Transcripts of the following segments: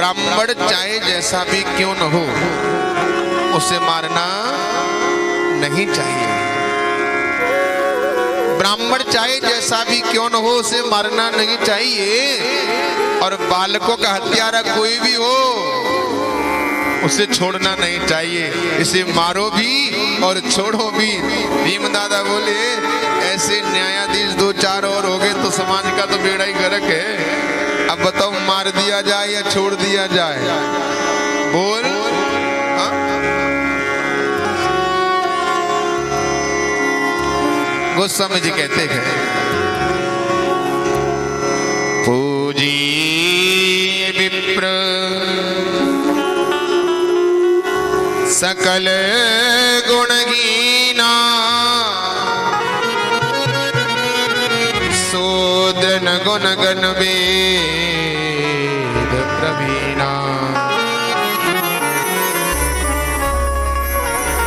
ब्राह्मण चाहे जैसा भी क्यों न हो उसे मारना नहीं चाहिए। ब्राह्मण चाहे जैसा भी क्यों न हो उसे मारना नहीं चाहिए। और बालकों का हत्यारा कोई भी हो उसे छोड़ना नहीं चाहिए। इसे मारो भी और छोड़ो भी। भीम दादा बोले ऐसे न्यायाधीश दो चार और हो गए तो समाज का तो बेड़ा ही गर्क है। अब बताओ मार दिया जाए या छोड़ दिया जाए? बोल। गोस्वामी जी कहते हैं पूजी विप्र सकल गुणहीना शूद्र गुण गण वेद प्रवीणा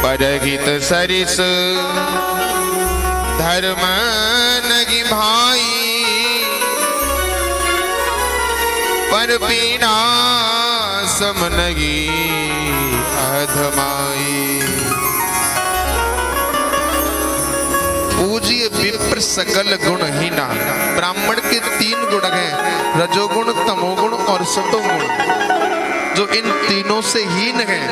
परहित सरिस धर्म नगी भाई पर पीड़ा सम नगी अधमाई। पूज्य विप्र सकल गुणहीना। ब्राह्मण के 3 गुण हैं, रजोगुण, तमोगुण और सतोगुण, जो इन तीनों से हीन है।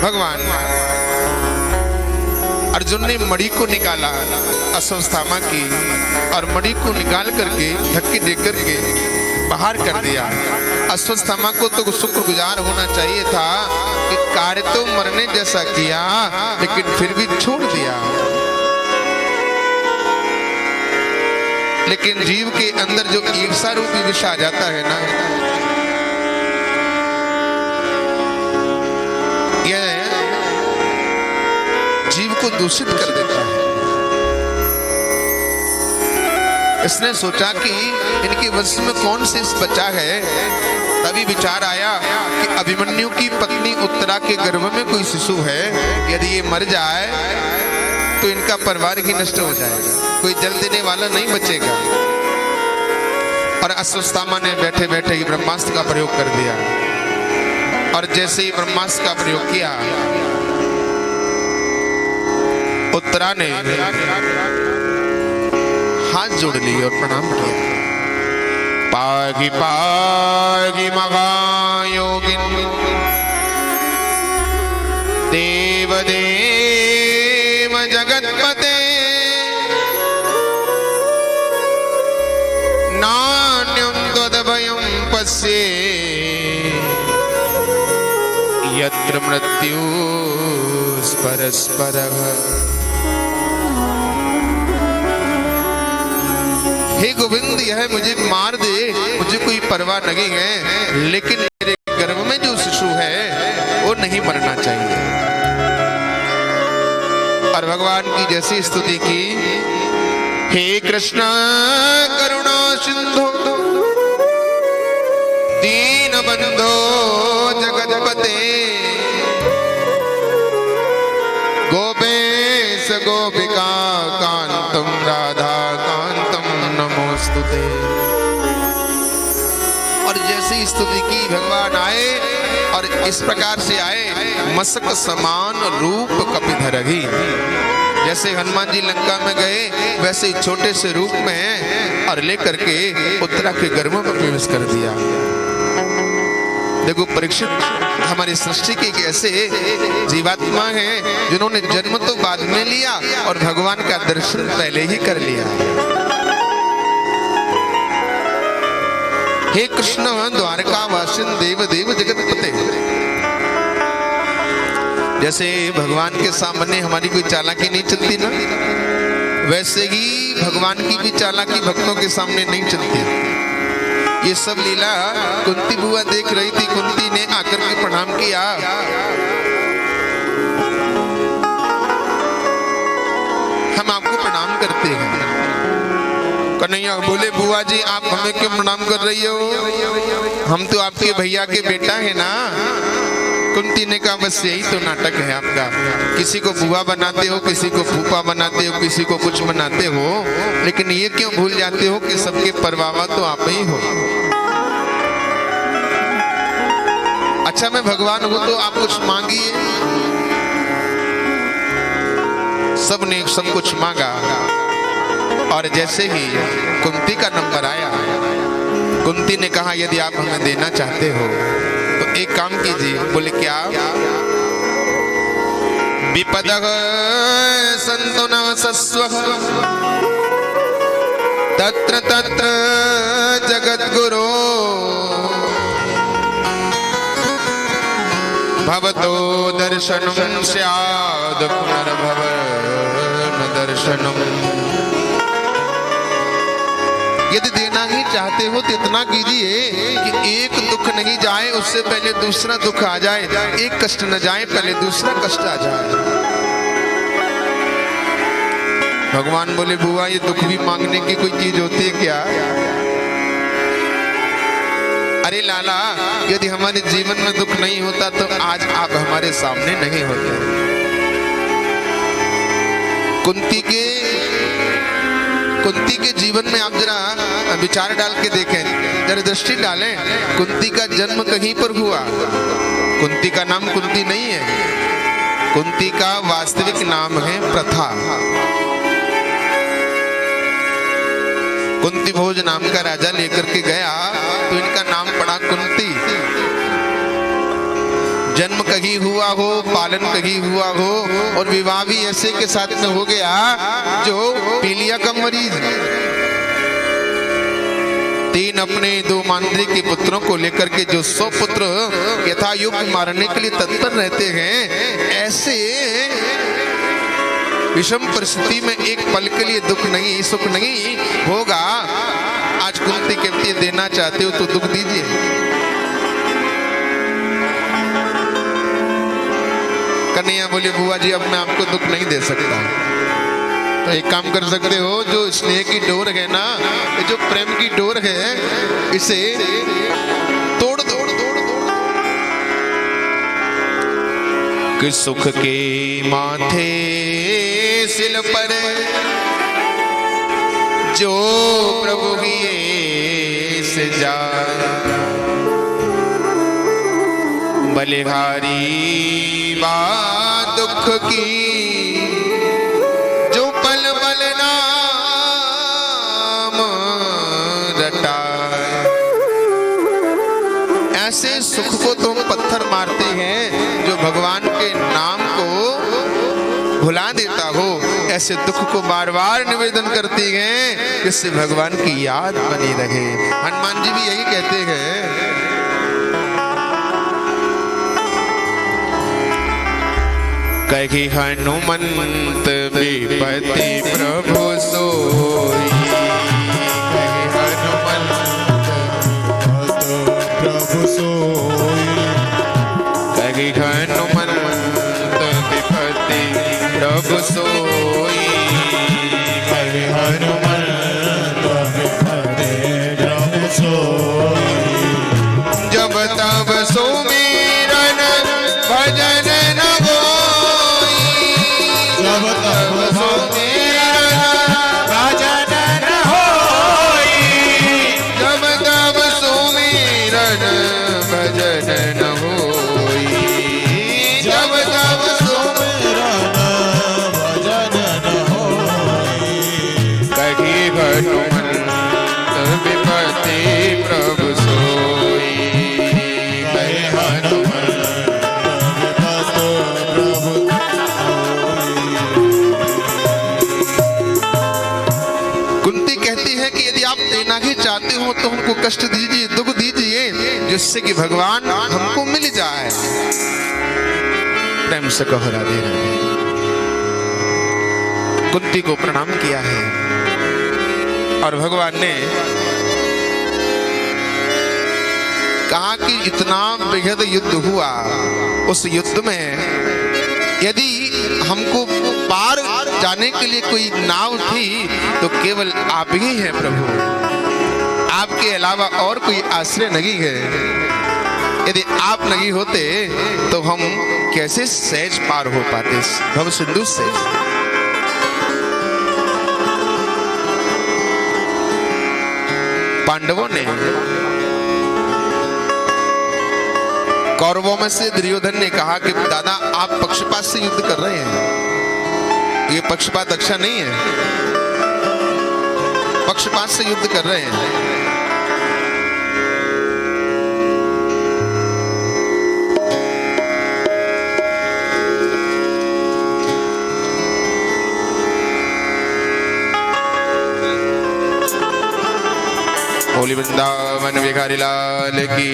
भगवान अर्जुन ने मणि को निकाला अश्वत्थामा की, और मणि को निकाल करके धक्के दे करके बाहर कर दिया। अश्वत्थामा को तो शुक्रगुजार होना चाहिए था कि कार्य तो मरने जैसा किया लेकिन फिर भी छोड़ दिया। लेकिन जीव के अंदर जो ईर्षा रूपी विष आ जाता है ना, यह जीव को दूषित कर देता है। इसने सोचा कि इनके वंश में कौन से बचा है। तभी विचार आया कि अभिमन्यु की पत्नी उत्तरा के गर्भ में कोई शिशु है, यदि ये मर जाए तो इनका परिवार ही नष्ट हो जाएगा, कोई जल देने वाला नहीं बचेगा। और अश्वत्थामा ने बैठे बैठे ही ब्रह्मास्त्र का प्रयोग कर दिया। और जैसे ही ब्रह्मास्त्र का प्रयोग किया, उत्तरा ने हाथ जोड़ ली और प्रणाम किया। पागी पागी महायोगिन देव देव जगतपते नान्यं त्वदभयं पश्ये यत्र मृत्यु परस्परः। हे गोविंद, यह मुझे मार दे, मुझे कोई परवाह नहीं है, लेकिन मेरे गर्भ में जो शिशु है वो नहीं मरना चाहिए। और भगवान की जैसी स्तुति की, हे कृष्ण करुणा सिंधु दीन बंधो जगतपते गोपेश गोपिका कांतम राधा कांतम नमोस्तुते। और जैसी स्तुति की भगवान आए और इस प्रकार से आए, मस्तक समान रूप कपिधरहि। जैसे हनुमान जी लंका में गए वैसे ही छोटे से रूप में और लेकर के उत्तरा के गर्भ में प्रवेश कर दिया। देखो परीक्षित, हमारी सृष्टि के ऐसे जीवात्मा हैं जिन्होंने जन्म तो बाद में लिया और भगवान का दर्शन पहले ही कर लिया। हे कृष्ण द्वारका वासिन देव देव जगतपते। जैसे भगवान के सामने हमारी कोई चालाकी नहीं चलती ना, वैसे ही भगवान की भी चालाकी भक्तों के सामने नहीं चलती। ये सब लीला कुंती बुआ देख रही थी। कुंती ने आकर के प्रणाम किया। हम आपको प्रणाम करते हैं। कन्हैया बोले, बुआ जी आप हमें क्यों प्रणाम कर रही हो? हम तो आपके भैया के बेटा है ना। कुंती ने कहा बस यही तो नाटक है आपका, किसी को बुआ बनाते हो, किसी को फूफा बनाते हो, किसी को कुछ बनाते हो, लेकिन ये क्यों भूल जाते हो कि सबके परवावा तो आप ही हो। अच्छा मैं भगवान हूं तो आप कुछ मांगिए। सबने सब कुछ मांगा और जैसे ही कुंती का नंबर आया, कुंती ने कहा यदि आप हमें देना चाहते हो तो एक काम कीजिए। बोले क्या? विपदः सन्तु न सस्वः तत्र तत्र जगद्गुरो भवतो दर्शनं स्याद् पुनर्भवन दर्शनम्। यदि देना ही चाहते हो तो इतना कीजिए कि एक दुख नहीं जाए उससे पहले दूसरा दुख आ जाए, एक कष्ट न जाए पहले दूसरा कष्ट आ जाए। भगवान बोले बुआ ये दुख भी मांगने की कोई चीज होती है क्या? अरे लाला यदि हमारे जीवन में दुख नहीं होता तो आज आप हमारे सामने नहीं होते। कुंती के जीवन में आप जरा विचार डाल के देखें, जरा दृष्टि डालें। कुंती का जन्म कहीं पर हुआ। कुंती का नाम कुंती नहीं है, कुंती का वास्तविक नाम है प्रथा। कुंती भोज नाम का राजा लेकर के गया तो इनका नाम पड़ा कुंती। जन्म कहीं हुआ हो, पालन कहीं हुआ हो और विवाह भी ऐसे के साथ में हो गया जो पीलिया का मरीज। 3 अपने 2 मांद्री के पुत्रों को लेकर के जो 100 पुत्र यथायुग मारने के लिए तत्पर रहते हैं, ऐसे विषम परिस्थिति में एक पल के लिए दुख नहीं, सुख नहीं होगा। आज कुंती कहती है देना चाहते हो तो दुख दीजिए। कन्हैया बोली बुआ जी अब मैं आपको दुख नहीं दे सकता। तो एक काम कर सकते हो, जो स्नेह की डोर है ना, ये जो प्रेम की डोर है, इसे तोड़ दो। कि सुख के माथे सिल पर जो प्रभु ही से जाए, बलिहारी बात दुख की जो पल पल नाम रटाए। ऐसे सुख को तुम पत्थर मारते हैं जो भगवान के नाम को भुला देता हो, ऐसे दुख को बार बार निवेदन करती हैं जिससे भगवान की याद बनी रहे। हनुमान जी भी यही कहते हैं, कही हनुमंत विपति प्रभु सोई, कही हनुमंत प्रभु सोई, कही हनुमंत विपति प्रभु सोई, कही हनुमंत विपति प्रभु सोई। जब तब सुमिरन भजन चाहते हो तो हमको कष्ट दीजिए, दुख दीजिए, जिससे कि भगवान हमको मिल जाए। प्रेम से कहो राधे राधे। कुंती को प्रणाम किया है और भगवान ने कहा कि इतना बेहद युद्ध हुआ, उस युद्ध में यदि हमको पार जाने के लिए कोई नाव थी तो केवल आप ही हैं प्रभु, आपके अलावा और कोई आश्रय नहीं है। यदि आप नहीं होते तो हम कैसे सहज पार हो पाते भव सिंधु से। पांडवों ने, कौरवों में से दुर्योधन ने कहा कि दादा आप पक्षपात से युद्ध कर रहे हैं, ये पक्षपात अच्छा नहीं है, पक्षपात से युद्ध कर रहे हैं। बोली वृंदावन बिहारी लाल की।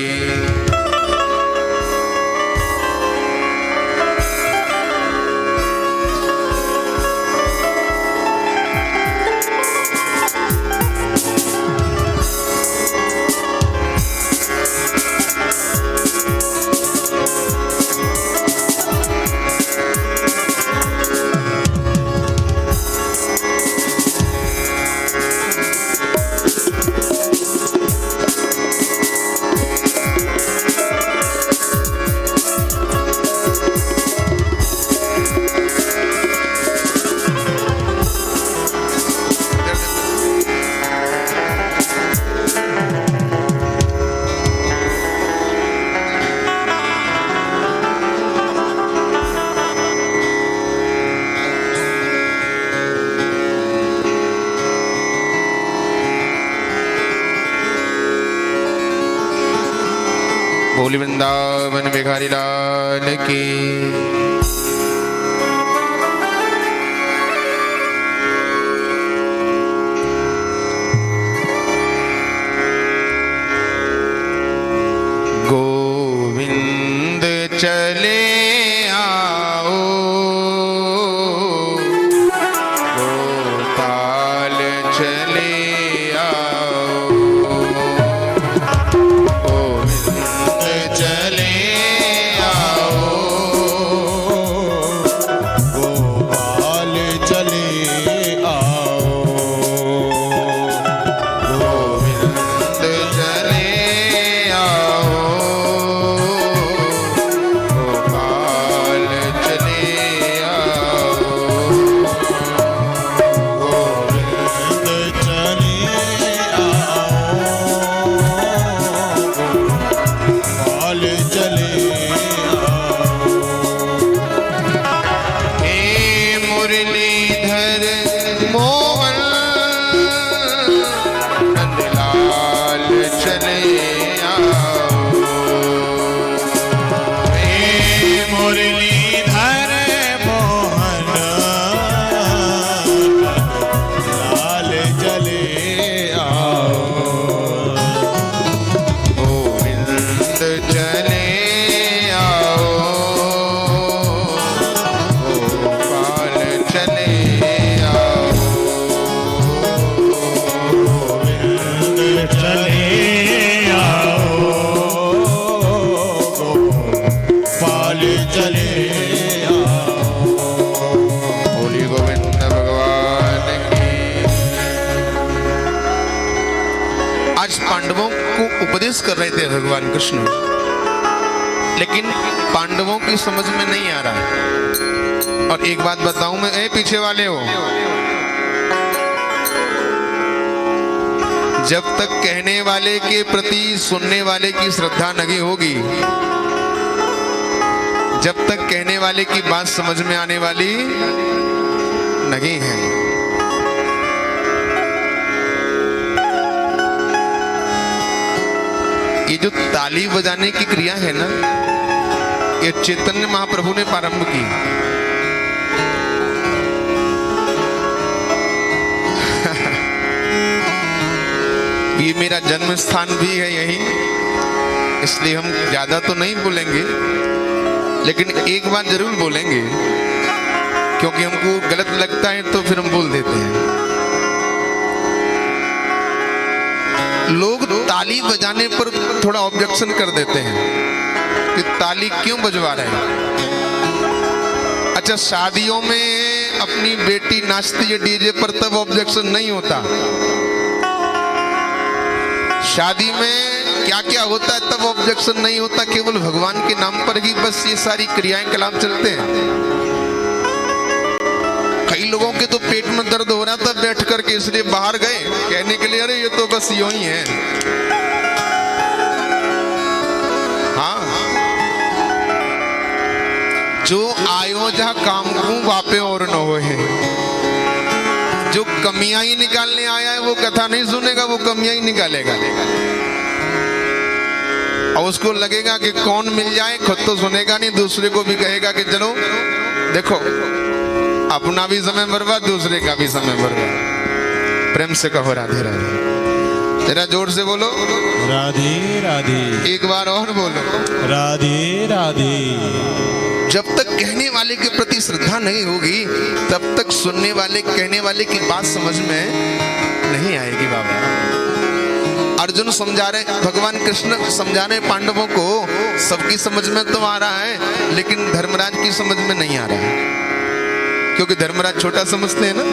बोली वृंदावन बिहारी लाल की। गोविंद चले आओ, गोपाल चले आओ, चले आओ, गोपाल चले आओ, गोविंद चले आओ, गोपाल चले आओ, गोविंद चले चले हे मुरलीधर मोहन नंदलाल चले आओ, हे मुरलीधर मोहन लाल चले आओ, गोविंद चले पांडवों को उपदेश कर रहे थे भगवान कृष्ण, लेकिन पांडवों की समझ में नहीं आ रहा। और एक बात बताऊं मैं, पीछे वाले हो, जब तक कहने वाले के प्रति सुनने वाले की श्रद्धा नहीं होगी, जब तक कहने वाले की बात समझ में आने वाली नहीं है। ये जो ताली बजाने की क्रिया है ना, ये चैतन्य महाप्रभु ने प्रारंभ की। ये मेरा जन्म स्थान भी है यही, इसलिए हम ज्यादा तो नहीं बोलेंगे, लेकिन एक बात जरूर बोलेंगे, क्योंकि हमको गलत लगता है तो फिर हम बोल देते हैं। लोग ताली बजाने पर थोड़ा ऑब्जेक्शन कर देते हैं कि ताली क्यों बजवा रहे हैं। अच्छा, शादियों में अपनी बेटी नाचती है डीजे पर तब ऑब्जेक्शन नहीं होता। शादी में क्या क्या होता है तब ऑब्जेक्शन नहीं होता, केवल भगवान के नाम पर ही बस ये सारी क्रियाएं कलाम चलते हैं। कई लोगों के तो पेट में दर्द हो रहा था बैठ करके, इसलिए बाहर गए कहने के लिए अरे ये तो बस यूं ही है। हाँ, जो आयो जहां काम को वापे और न हो है। जो कमियां ही निकालने आया है वो कथा नहीं सुनेगा, वो कमियां ही निकालेगा। और उसको लगेगा कि कौन मिल जाए, खुद तो सुनेगा नहीं, दूसरे को भी कहेगा कि चलो देखो, अपना भी समय बर्बाद, दूसरे का भी समय बर्बाद। प्रेम से कहो राधे राधे। तेरा जोर से बोलो राधे राधे। एक बार और बोलो राधे राधे। जब तक कहने वाले के प्रति श्रद्धा नहीं होगी तब तक सुनने वाले कहने वाले की बात समझ में नहीं आएगी। बाबा अर्जुन समझा रहे, भगवान कृष्ण समझा रहे पांडवों को, सबकी समझ में तो आ रहा है लेकिन धर्मराज की समझ में नहीं आ रहा है, क्योंकि धर्मराज छोटा समझते हैं ना।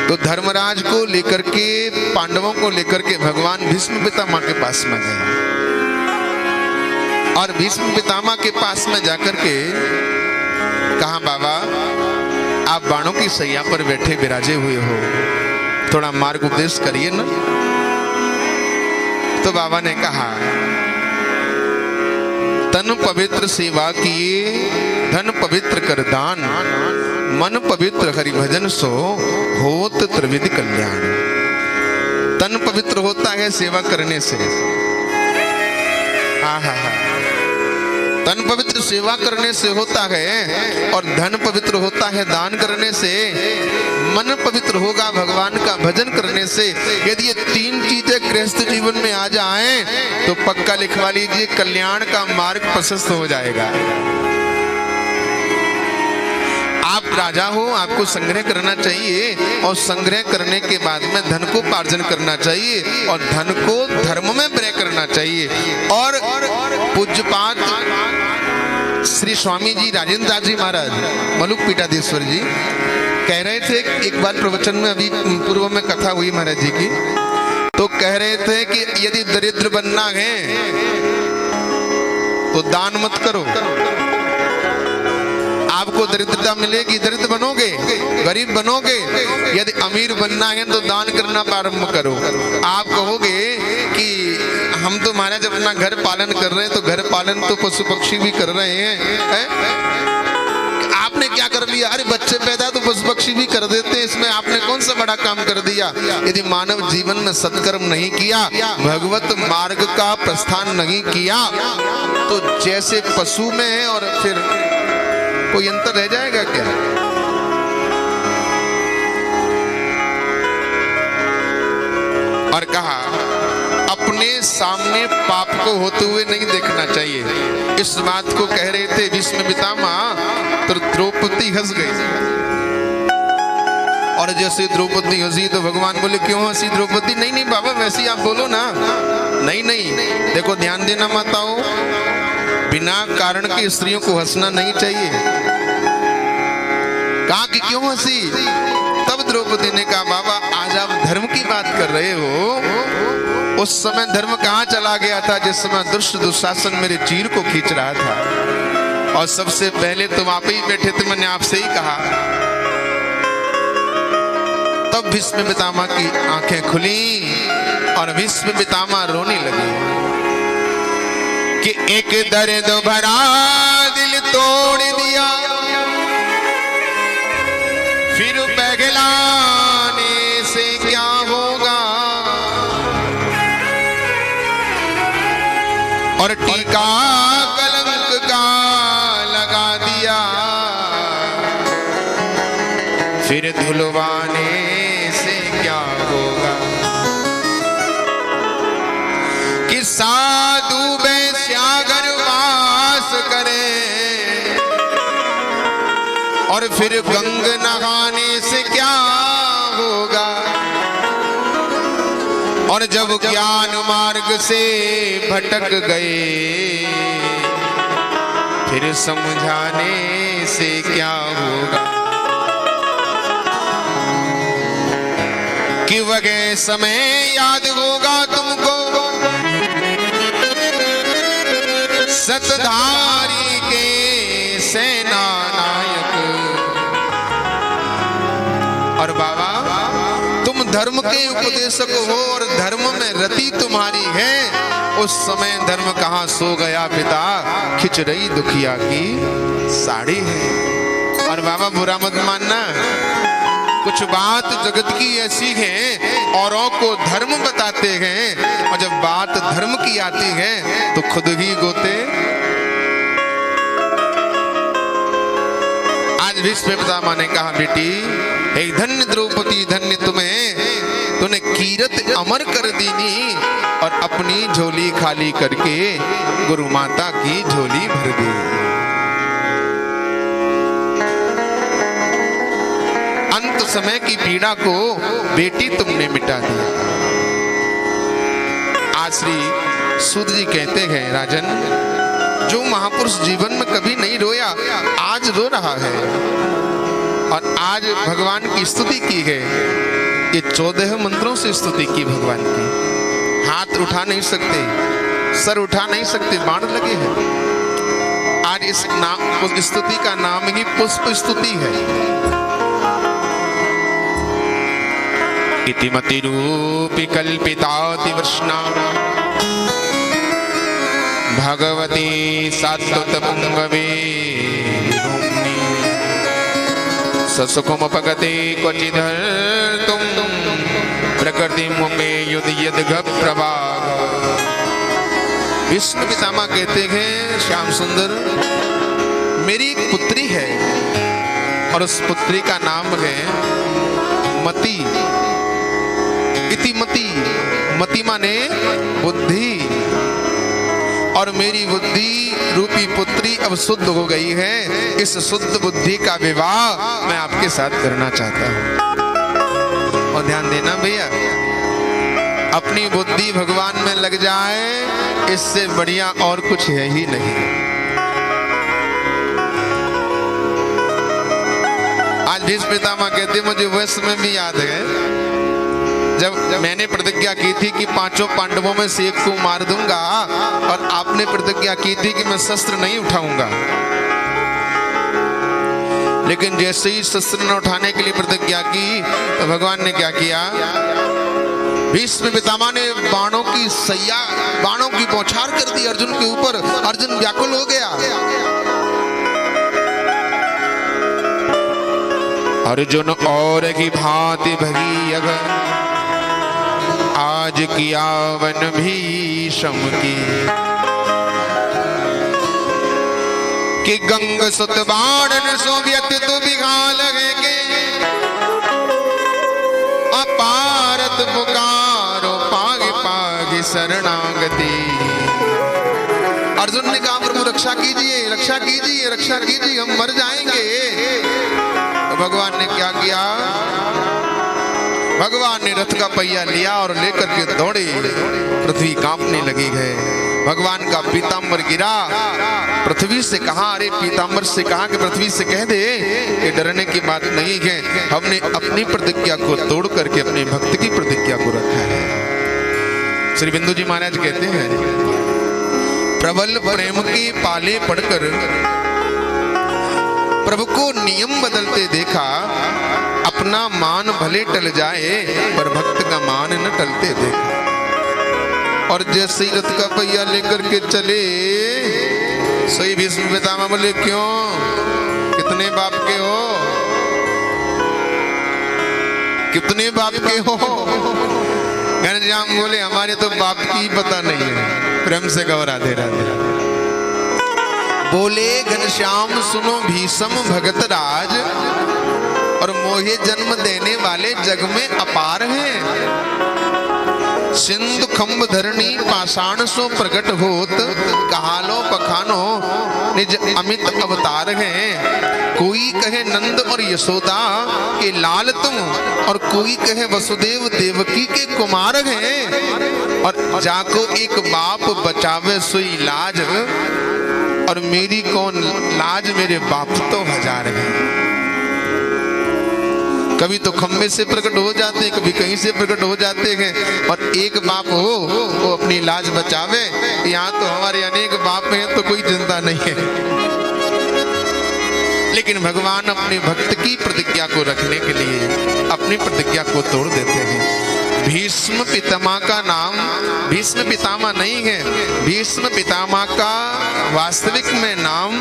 तो धर्मराज को लेकर के, पांडवों को लेकर के भगवान भीष्म पितामह के पास में गए और भीष्म पितामह के पास में जाकर के कहा, बाबा आप बाणों की सैया पर बैठे विराजे हुए हो, थोड़ा मार्ग उपदेश करिए ना। तो बाबा ने कहा, तन पवित्र सेवा किए, धन पवित्र कर दान, मन पवित्र हरि भजन सो होत त्रिविध कल्याण। तन पवित्र होता है सेवा करने से, तन पवित्र सेवा करने से होता है, और धन पवित्र होता है दान करने से, मन पवित्र होगा भगवान का भजन करने से। यदि ये तीन चीजें गृहस्थ जीवन में आ जाएं तो पक्का लिखवा लीजिए, कल्याण का मार्ग प्रशस्त हो जाएगा। आप राजा हो, आपको संग्रह करना चाहिए, और संग्रह करने के बाद में धन को उपार्जन करना चाहिए, और धन को धर्म में व्यय करना चाहिए। और पूज्यपाद श्री स्वामी जी राजेंद्र दास जी महाराज मलुक पीठाधीश्वर जी कह रहे थे, एक बार प्रवचन में अभी पूर्व में कथा हुई महाराज जी की, तो कह रहे थे कि यदि दरिद्र बनना है तो दान मत करो, आपको दरिद्रता मिलेगी, दरिद्र बनोगे, गरीब बनोगे। यदि अमीर बनना है तो दान करना प्रारंभ करो। आप कहोगे कि हम तो महाराज अपना घर पालन कर रहे हैं, तो घर पालन तो पशु पक्षी भी कर रहे हैं, आपने क्या कर लिया? अरे बच्चे पैदा तो पशु पक्षी भी कर देते हैं, इसमें आपने कौन सा बड़ा काम कर दिया? यदि मानव जीवन में सत्कर्म नहीं किया, भगवत मार्ग का प्रस्थान नहीं किया, तो जैसे पशु में है और फिर कोई अंतर रह जाएगा क्या? और कहा, अपने सामने पाप को होते हुए नहीं देखना चाहिए। इस बात को कह रहे थे भीष्म पितामह, तो द्रौपदी हंस गई। और जैसे द्रौपदी हंसी तो भगवान बोले, क्यों हंसी द्रौपदी? नहीं नहीं बाबा, वैसे ही आप बोलो ना। नहीं नहीं, देखो ध्यान देना माताओं, बिना कारण के स्त्रियों को हंसना नहीं चाहिए। कहा कि क्यों हंसी? तब द्रौपदी ने कहा, बाबा आज आप धर्म की बात कर रहे हो, उस समय धर्म कहाँ चला गया था जिस समय दुष्ट दुशासन मेरे चीर को खींच रहा था, और सबसे पहले तुम आप ही बैठे थे, मैंने आपसे ही कहा। तब भीष्म पितामह की आंखें खुली और भीष्म पितामह रोने लगे कि एक दर्द भरा दिल तोड़ दिया, फिर पगलाने से क्या होगा, और टीका कलंक का लगा दिया, फिर धुलवाने से क्या होगा। कि साधु वैश्यागर वास करे, और फिर गंग नहाने से क्या होगा, और जब ज्ञान मार्ग से भटक गए, फिर समझाने से क्या होगा। कि वह समय याद होगा तुमको, सतधारी के सेना नायक। और बाबा तुम धर्म के उपदेशक हो और धर्म में रति तुम्हारी है, उस समय धर्म कहाँ सो गया पिता, खिंच रही दुखिया की साड़ी है। और बाबा बुरा मत मानना, कुछ बात जगत की ऐसी है औरों को धर्म बताते हैं, और जब बात धर्म की आती है तो खुद ही गोते। आज भीष्म पितामह ने कहा बेटी, हे धन्य द्रौपदी धन्य तुम्हें, तूने कीरत अमर कर दीनी और अपनी झोली खाली करके गुरु माता की झोली भर दी। अंत समय की पीड़ा को बेटी तुमने मिटा दिया। आज श्री सूत जी कहते हैं राजन, जो महापुरुष जीवन में कभी नहीं रोया आज रो रहा है, और आज भगवान की स्तुति की है। ये 14 मंत्रों से स्तुति की भगवान की। हाथ उठा नहीं सकते, सर उठा नहीं सकते, बाण लगे हैं। आज इस नाम स्तुति का नाम ही पुष्प स्तुति है। इतिमति रूपी कल्पिताति वृष्णा भगवती सात्वत पुंगवे ससुकुम पगते क्वचिधर तुम प्रकृति में युद्ध यद प्रभाग। विष्णु पितामह कहते हैं श्याम सुंदर, मेरी एक पुत्री है और उस पुत्री का नाम है मति। इतिमति, मति माने बुद्धि, और मेरी बुद्धि रूपी पुत्री अब शुद्ध हो गई है। इस शुद्ध बुद्धि का विवाह मैं आपके साथ करना चाहता हूं। और ध्यान देना भैया, अपनी बुद्धि भगवान में लग जाए, इससे बढ़िया और कुछ है ही नहीं। आज भीष्म पितामह कहते, मुझे वह समय भी याद है जब मैंने प्रतिज्ञा की थी कि 5 पांडवों में से एक को मार दूंगा, और आपने प्रतिज्ञा की थी कि मैं शस्त्र नहीं उठाऊंगा। लेकिन जैसे ही शस्त्र न उठाने के लिए प्रतिज्ञा की तो भगवान ने क्या किया, भीष्म पितामह ने बाणों की सैया, बाणों की बौछार कर दी अर्जुन के ऊपर। अर्जुन व्याकुल हो गया। अर्जुन और की भांति भगी अगर, आज किया वन भीषम की, कि गंग सुत बाणन सोवियत तु बिघा लगे के, अपारत पुकारो पाग पाग शरणागति। अर्जुन ने कहा प्रभु रक्षा कीजिए, रक्षा कीजिए, रक्षा कीजिए, हम मर जाएंगे। तो भगवान ने क्या किया, भगवान ने रथ का पहिया लिया और लेकर के दौड़े। पृथ्वी कांपने लगी है। भगवान का पीतांबर गिरा, पृथ्वी से कहा, अरे पीतांबर से कहा कि पृथ्वी से कह दे कि डरने की बात नहीं है, हमने अपनी प्रतिज्ञा को तोड़ करके अपने भक्त की प्रतिज्ञा को रखा है। श्री बिंदु जी महाराज कहते हैं, प्रबल प्रेम के पाले पड़कर प्रभु को नियम बदलते देखा, अपना मान भले टल जाए पर भक्त का मान न टलते देखा। और जैसे ही रथ का पहिया लेकर के चले, सही भीष्म पितामह बोले, क्यों, कितने बाप के हो, कितने बाप के हो? घनश्याम बोले, हमारे तो बाप की ही पता नहीं है। प्रेम से गौ राधे राधे। बोले घनश्याम सुनो भीष्म भगत राज, और मोहे जन्म देने वाले जग में अपार हैं। सिंधु खंब धरणी पाषाण सो प्रकट होत, कहालो पखानो निज अमित अवतार हैं। कोई कहे नंद और यशोदा के लाल तुम, और कोई कहे वसुदेव देवकी के कुमार हैं। और जाको एक बाप बचावे सोई लाज, और मेरी कौन लाज, मेरे बाप तो हजार हैं। कभी तो खम्बे से प्रकट हो जाते हैं, कभी कहीं से प्रकट हो जाते हैं। और एक बाप हो वो अपनी लाज बचावे, यहाँ तो हमारे अनेक बाप हैं तो कोई चिंता नहीं है। लेकिन भगवान अपने भक्त की प्रतिज्ञा को रखने के लिए अपनी प्रतिज्ञा को तोड़ देते हैं। भीष्म पितामह का नाम भीष्म पितामह नहीं है, भीष्म पितामह का वास्तविक में नाम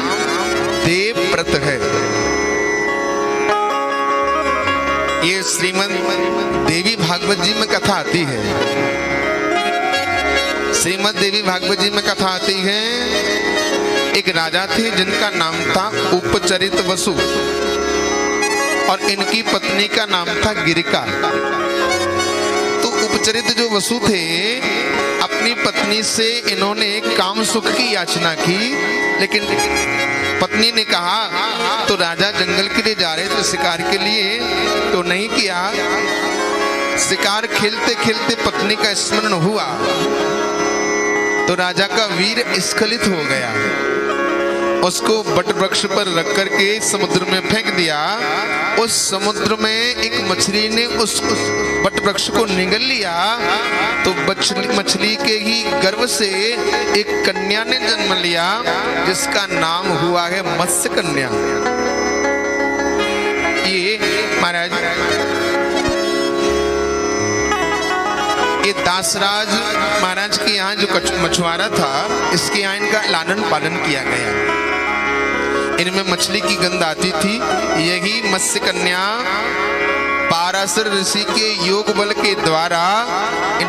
देवव्रत है। ये श्रीमद् देवी भागवत जी में कथा आती है। श्रीमद् देवी भागवत जी में कथा आती है, एक राजा थे जिनका नाम था उपचरित वसु और इनकी पत्नी का नाम था गिरिका। तो उपचरित जो वसु थे, अपनी पत्नी से इन्होंने काम सुख की याचना की, लेकिन पत्नी ने कहा तो राजा जंगल के लिए जा रहे थे शिकार के लिए, तो नहीं किया। शिकार खेलते खेलते पत्नी का स्मरण हुआ तो राजा का वीर स्खलित हो गया। उसको बट वृक्ष पर रख करके समुद्र में फेंक दिया। उस समुद्र में एक मछली ने उस बट वृक्ष को निगल लिया तो मछली के ही गर्भ से एक कन्या ने जन्म लिया जिसका नाम हुआ है मत्स्य कन्या। ये महाराज ये दासराज महाराज के यहाँ जो मछुआरा था, इसके यहाँ इनका लालन पालन किया गया। इनमें मछली की गंध आती थी। यही मत्स्य कन्या पाराशर ऋषि के योग बल के द्वारा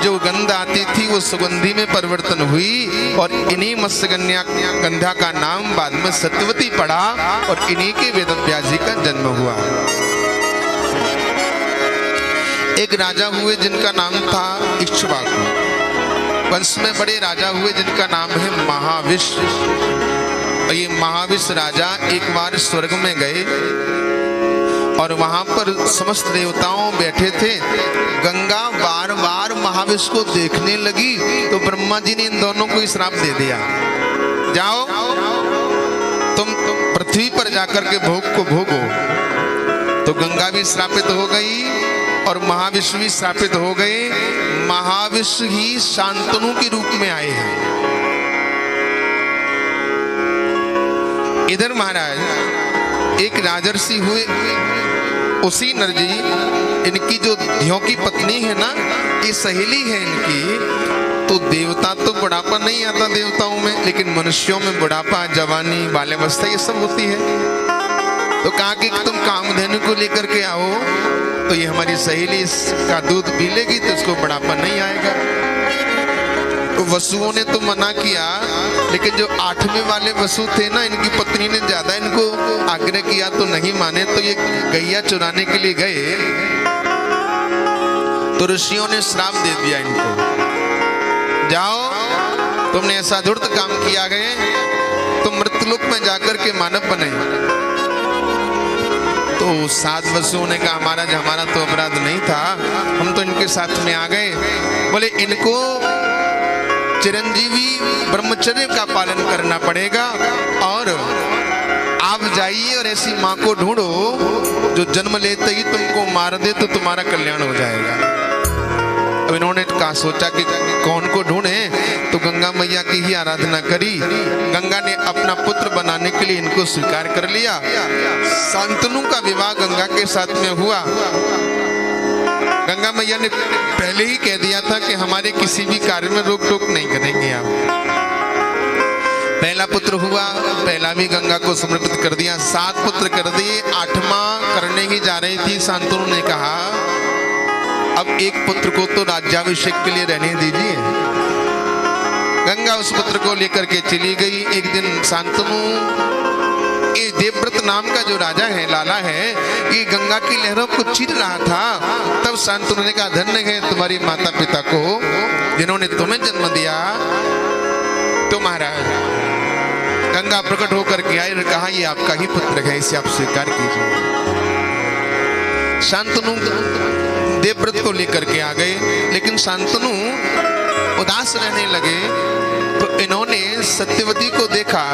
जो गंध आती थी वो सुगंधी में परिवर्तन हुई और इन्हीं मत्स्य कन्या गंधा का नाम बाद में सत्यवती पड़ा और इन्हीं के वेदव्यास जी का जन्म हुआ। एक राजा हुए जिनका नाम था इक्ष्वाकु। वंश में बड़े राजा हुए जिनका नाम है महाविष। और ये महाविष राजा एक बार स्वर्ग में गए और वहां पर समस्त देवताओं बैठे थे। गंगा बार बार महाविष को देखने लगी तो ब्रह्मा जी ने इन दोनों को श्राप दे दिया, जाओ तुम पृथ्वी पर जाकर के भोग को भोगो। तो गंगा भी श्रापित हो गई और महाविष भी श्रापित हो गए। महाविष ही शांतनु के रूप में आए हैं। इधर महाराज एक राजर्षि हुए, उसी नरजी इनकी जो ध्यो की पत्नी है ना, ये सहेली है इनकी। तो देवता तो बुढ़ापा नहीं आता देवताओं में, लेकिन मनुष्यों में बुढ़ापा, जवानी, बाल्यावस्था ये सब होती है। तो कहा कि तुम कामधेनु को लेकर के आओ तो ये हमारी सहेली इसका दूध पी लेगी तो इसको बुढ़ापा नहीं आएगा। तो वसुओं ने तो मना किया, लेकिन जो 8वें वाले वसु थे ना, इनकी पत्नी ने ज्यादा इनको आग्रह किया तो नहीं माने। तो ये गैया चुराने के लिए गए तो ऋषियों ने श्राप दे दिया इनको, जाओ तुमने ऐसा धूर्त काम किया गए, तुम मृत्युलोक में जाकर के मानव बने। तो 7 वसुओं ने कहा महाराज हमारा तो अपराध नहीं था, हम तो इनके साथ में आ गए। बोले इनको चिरंजीवी ब्रह्मचर्य का पालन करना पड़ेगा और आप जाइए और ऐसी माँ को ढूंढो जो जन्म लेते ही तुमको मार दे तो तुम्हारा कल्याण हो जाएगा। अब इन्होंने कहा सोचा कि कौन को ढूंढे, तो गंगा मैया की ही आराधना करी। गंगा ने अपना पुत्र बनाने के लिए इनको स्वीकार कर लिया। शांतनु का विवाह गंगा के साथ में हुआ। गंगा मैया ने पहले ही कह दिया था कि हमारे किसी भी कार्य में रोक टोक नहीं करेंगे आप। पहला पुत्र हुआ, पहला भी गंगा को समर्पित कर दिया। 7 पुत्र कर दिए, 8वां करने ही जा रही थी। शांतनु ने कहा अब एक पुत्र को तो राज्याभिषेक के लिए रहने दीजिए। गंगा उस पुत्र को लेकर के चली गई। एक दिन शांतनु, ये देवव्रत नाम का जो राजा है, लाला है, ये गंगा की लहरों को चीर रहा था। तब शांतनु ने कहा धन्य है तुम्हारी माता पिता को जिन्होंने तुम्हें जन्म दिया। तो महाराज गंगा प्रकट होकर के आई और कहा ये आपका ही पुत्र है, इसे आप स्वीकार कीजिए। शांतनु देवव्रत को लेकर के आ गए, लेकिन शांतनु उदास रहने लगे। तो इन्होंने सत्यवती को देखा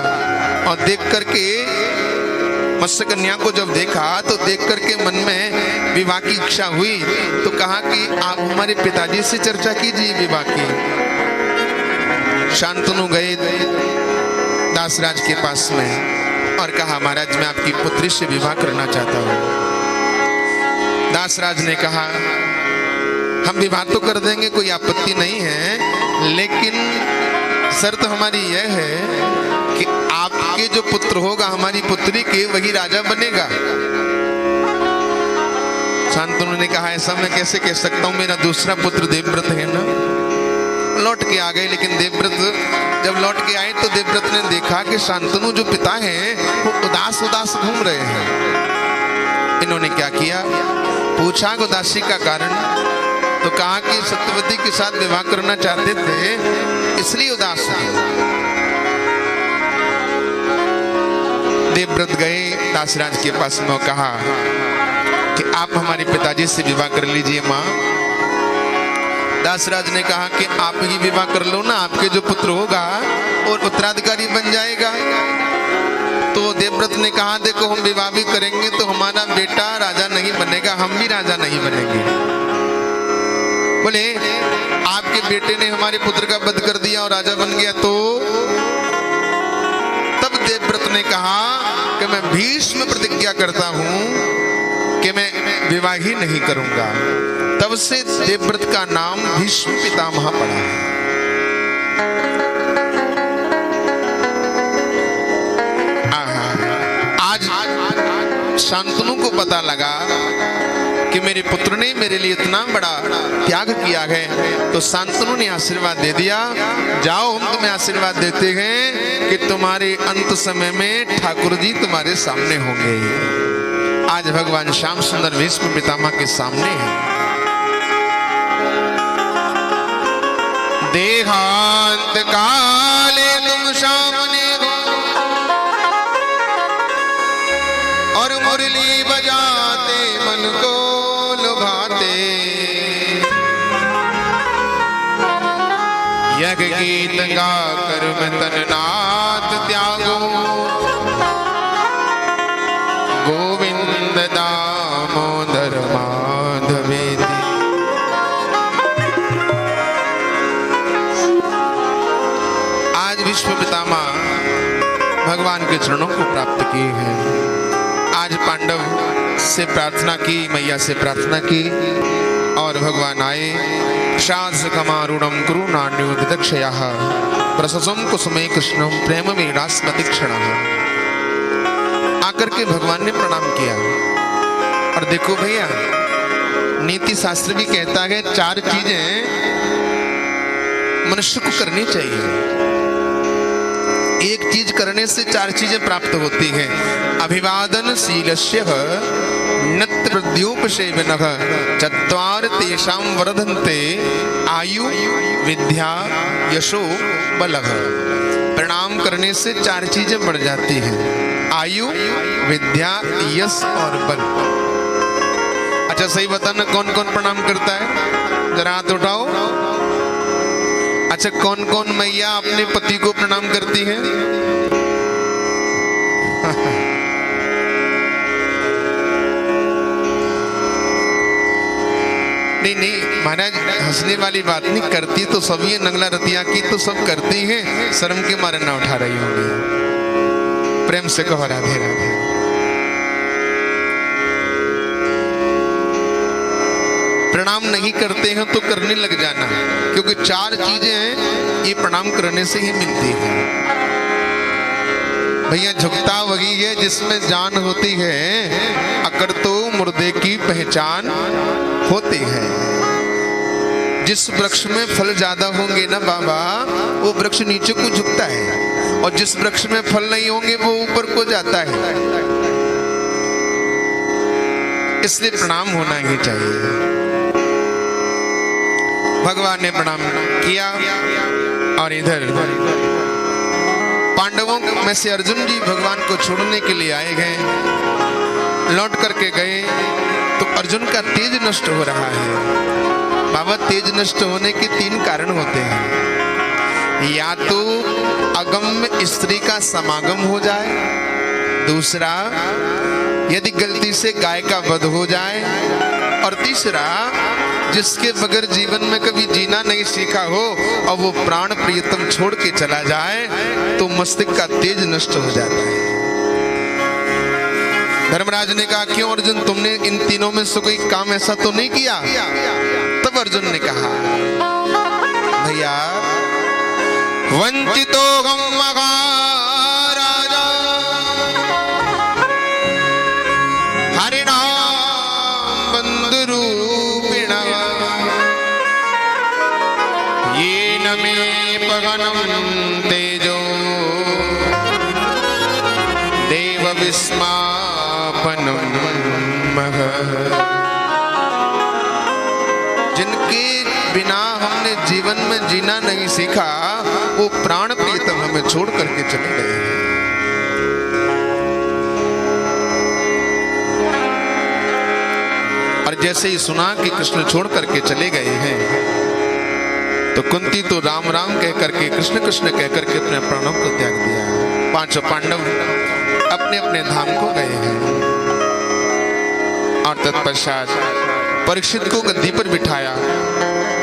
और देख करके मत्स्य कन्या को जब देखा तो देख करके मन में विवाह की इच्छा हुई तो कहा कि आप हमारे पिताजी से चर्चा कीजिए विवाह की। शांतनु गए दासराज के पास में और कहा महाराज मैं आपकी पुत्री से विवाह करना चाहता हूं। दासराज ने कहा हम विवाह तो कर देंगे, कोई आपत्ति नहीं है, लेकिन शर्त हमारी यह है कि आपके जो पुत्र होगा हमारी पुत्री के वही राजा बनेगा। शांतनु ने कहा ऐसा मैं कैसे कह सकता हूं, मेरा दूसरा पुत्र देवव्रत है ना। लौट के आ गए, लेकिन देवव्रत जब लौट के आए तो देवव्रत ने देखा कि शांतनु जो पिता हैं वो उदास उदास घूम रहे हैं। इन्होंने क्या किया, पूछा उदासी का कारण, तो कहा कि सत्यवती के साथ विवाह करना चाहते थे इसलिए उदास थे। देवव्रत गए दासराज के पास में, कहा कि आप हमारे पिताजी से विवाह कर लीजिए माँ। दासराज ने कहा कि आप ही विवाह कर लो ना, आपके जो पुत्र होगा और उत्तराधिकारी बन जाएगा। तो देवव्रत ने कहा देखो हम विवाह भी करेंगे तो हमारा बेटा राजा नहीं बनेगा, हम भी राजा नहीं बनेंगे। बोले आपके बेटे ने हमारे पुत्र का वध कर दिया और राजा बन गया तो? तब देवव्रत ने कहा कि मैं भीष्म प्रतिज्ञा करता हूं कि मैं विवाह ही नहीं करूंगा। तब से देवव्रत का नाम भीष्म पितामह पड़ा है। आज शांतनु को पता लगा कि मेरे पुत्र ने मेरे लिए इतना बड़ा त्याग किया है, तो शांतनु ने आशीर्वाद दे दिया, जाओ हम तुम्हें आशीर्वाद देते हैं कि तुम्हारे अंत समय में ठाकुर जी तुम्हारे सामने होंगे। आज भगवान श्याम सुंदर भीष्म पितामह के सामने है। देहांत काले तुम सामने हो और मुरली बजाते मन को लुभाते, यज्ञ गीत गाकर मैं तननाथ त्यागो, गोविंद दामोदर माधवेति। आज विश्व पितामह भगवान के चरणों को प्राप्त किए हैं। आज पांडव से प्रार्थना की, मैया से प्रार्थना की और भगवान आए। शासकमारूढ़ं करुणान्योदितक्षयः प्रशसं कुसुमे कृष्णं प्रेम वीणास्मति क्षणः। आकर के भगवान ने प्रणाम किया। और देखो भैया, नीति शास्त्र भी कहता है 4 चीजें मनुष्य को करनी चाहिए। एक चीज करने से 4 चीजें प्राप्त होती हैं। अभिवादन शीलस्य नत्र वृद्ध्योपसेवनः चत्वार तेषां वर्धन्ते आयु विद्या यशो बलः। प्रणाम करने से 4 चीजें बढ़ जाती हैं, आयु विद्या यश और बल। अच्छा सही बताना कौन कौन प्रणाम करता है, जरा हाथ उठाओ। अच्छा कौन कौन मैया अपने पति को प्रणाम करती है? नहीं नहीं महाराज, हंसने वाली बात नहीं, करती तो सभी नंगला रतिया की तो सब करती हैं, शर्म के मारे ना उठा रही होंगी। प्रेम से कहो राधे राधे। प्रणाम नहीं करते हैं तो करने लग जाना, क्योंकि 4 चीजें ये प्रणाम करने से ही मिलती है। भैया झुकता वही है जिसमें जान होती है, अकड़ तो मुर्दे की पहचान होती है। जिस वृक्ष में फल ज्यादा होंगे ना बाबा, वो वृक्ष नीचे को झुकता है, और जिस वृक्ष में फल नहीं होंगे वो ऊपर को जाता है। इसलिए प्रणाम होना ही चाहिए। भगवान ने प्रणाम किया और इधर पांडवों में से अर्जुन जी भगवान को छोड़ने के लिए आए गए। लौट करके गए तो अर्जुन का तेज नष्ट हो रहा है। बाबा तेज नष्ट होने के 3 कारण होते हैं। या तो अगम्य स्त्री का समागम हो जाए, दूसरा यदि गलती से गाय का वध हो जाए, और तीसरा जिसके बगैर जीवन में कभी जीना नहीं सीखा हो और वो प्राण प्रियतम छोड़ के चला जाए तो मस्तिष्क का तेज नष्ट हो जाता है। धर्मराज ने कहा क्यों अर्जुन, तुमने इन तीनों में से कोई काम ऐसा तो नहीं किया? तब अर्जुन ने कहा भैया, वंचितो गम महाराजा हरिनाम बंधुरूपिण ये न मे पवनम तेजो देव विस्मापनम मह। जिनके बिना हमने जीवन में जीना नहीं सीखा वो प्राण प्रियतम हमें छोड़ करके चले गए। और जैसे ही सुना कि कृष्ण छोड़ करके चले गए हैं तो कुंती तो राम राम कह करके कृष्ण कृष्ण कह करके अपने प्राणों को त्याग दिया। पांचों पांडव अपने अपने धाम को गए हैं। और तत्पश्चात परीक्षित को गद्दी पर बिठाया।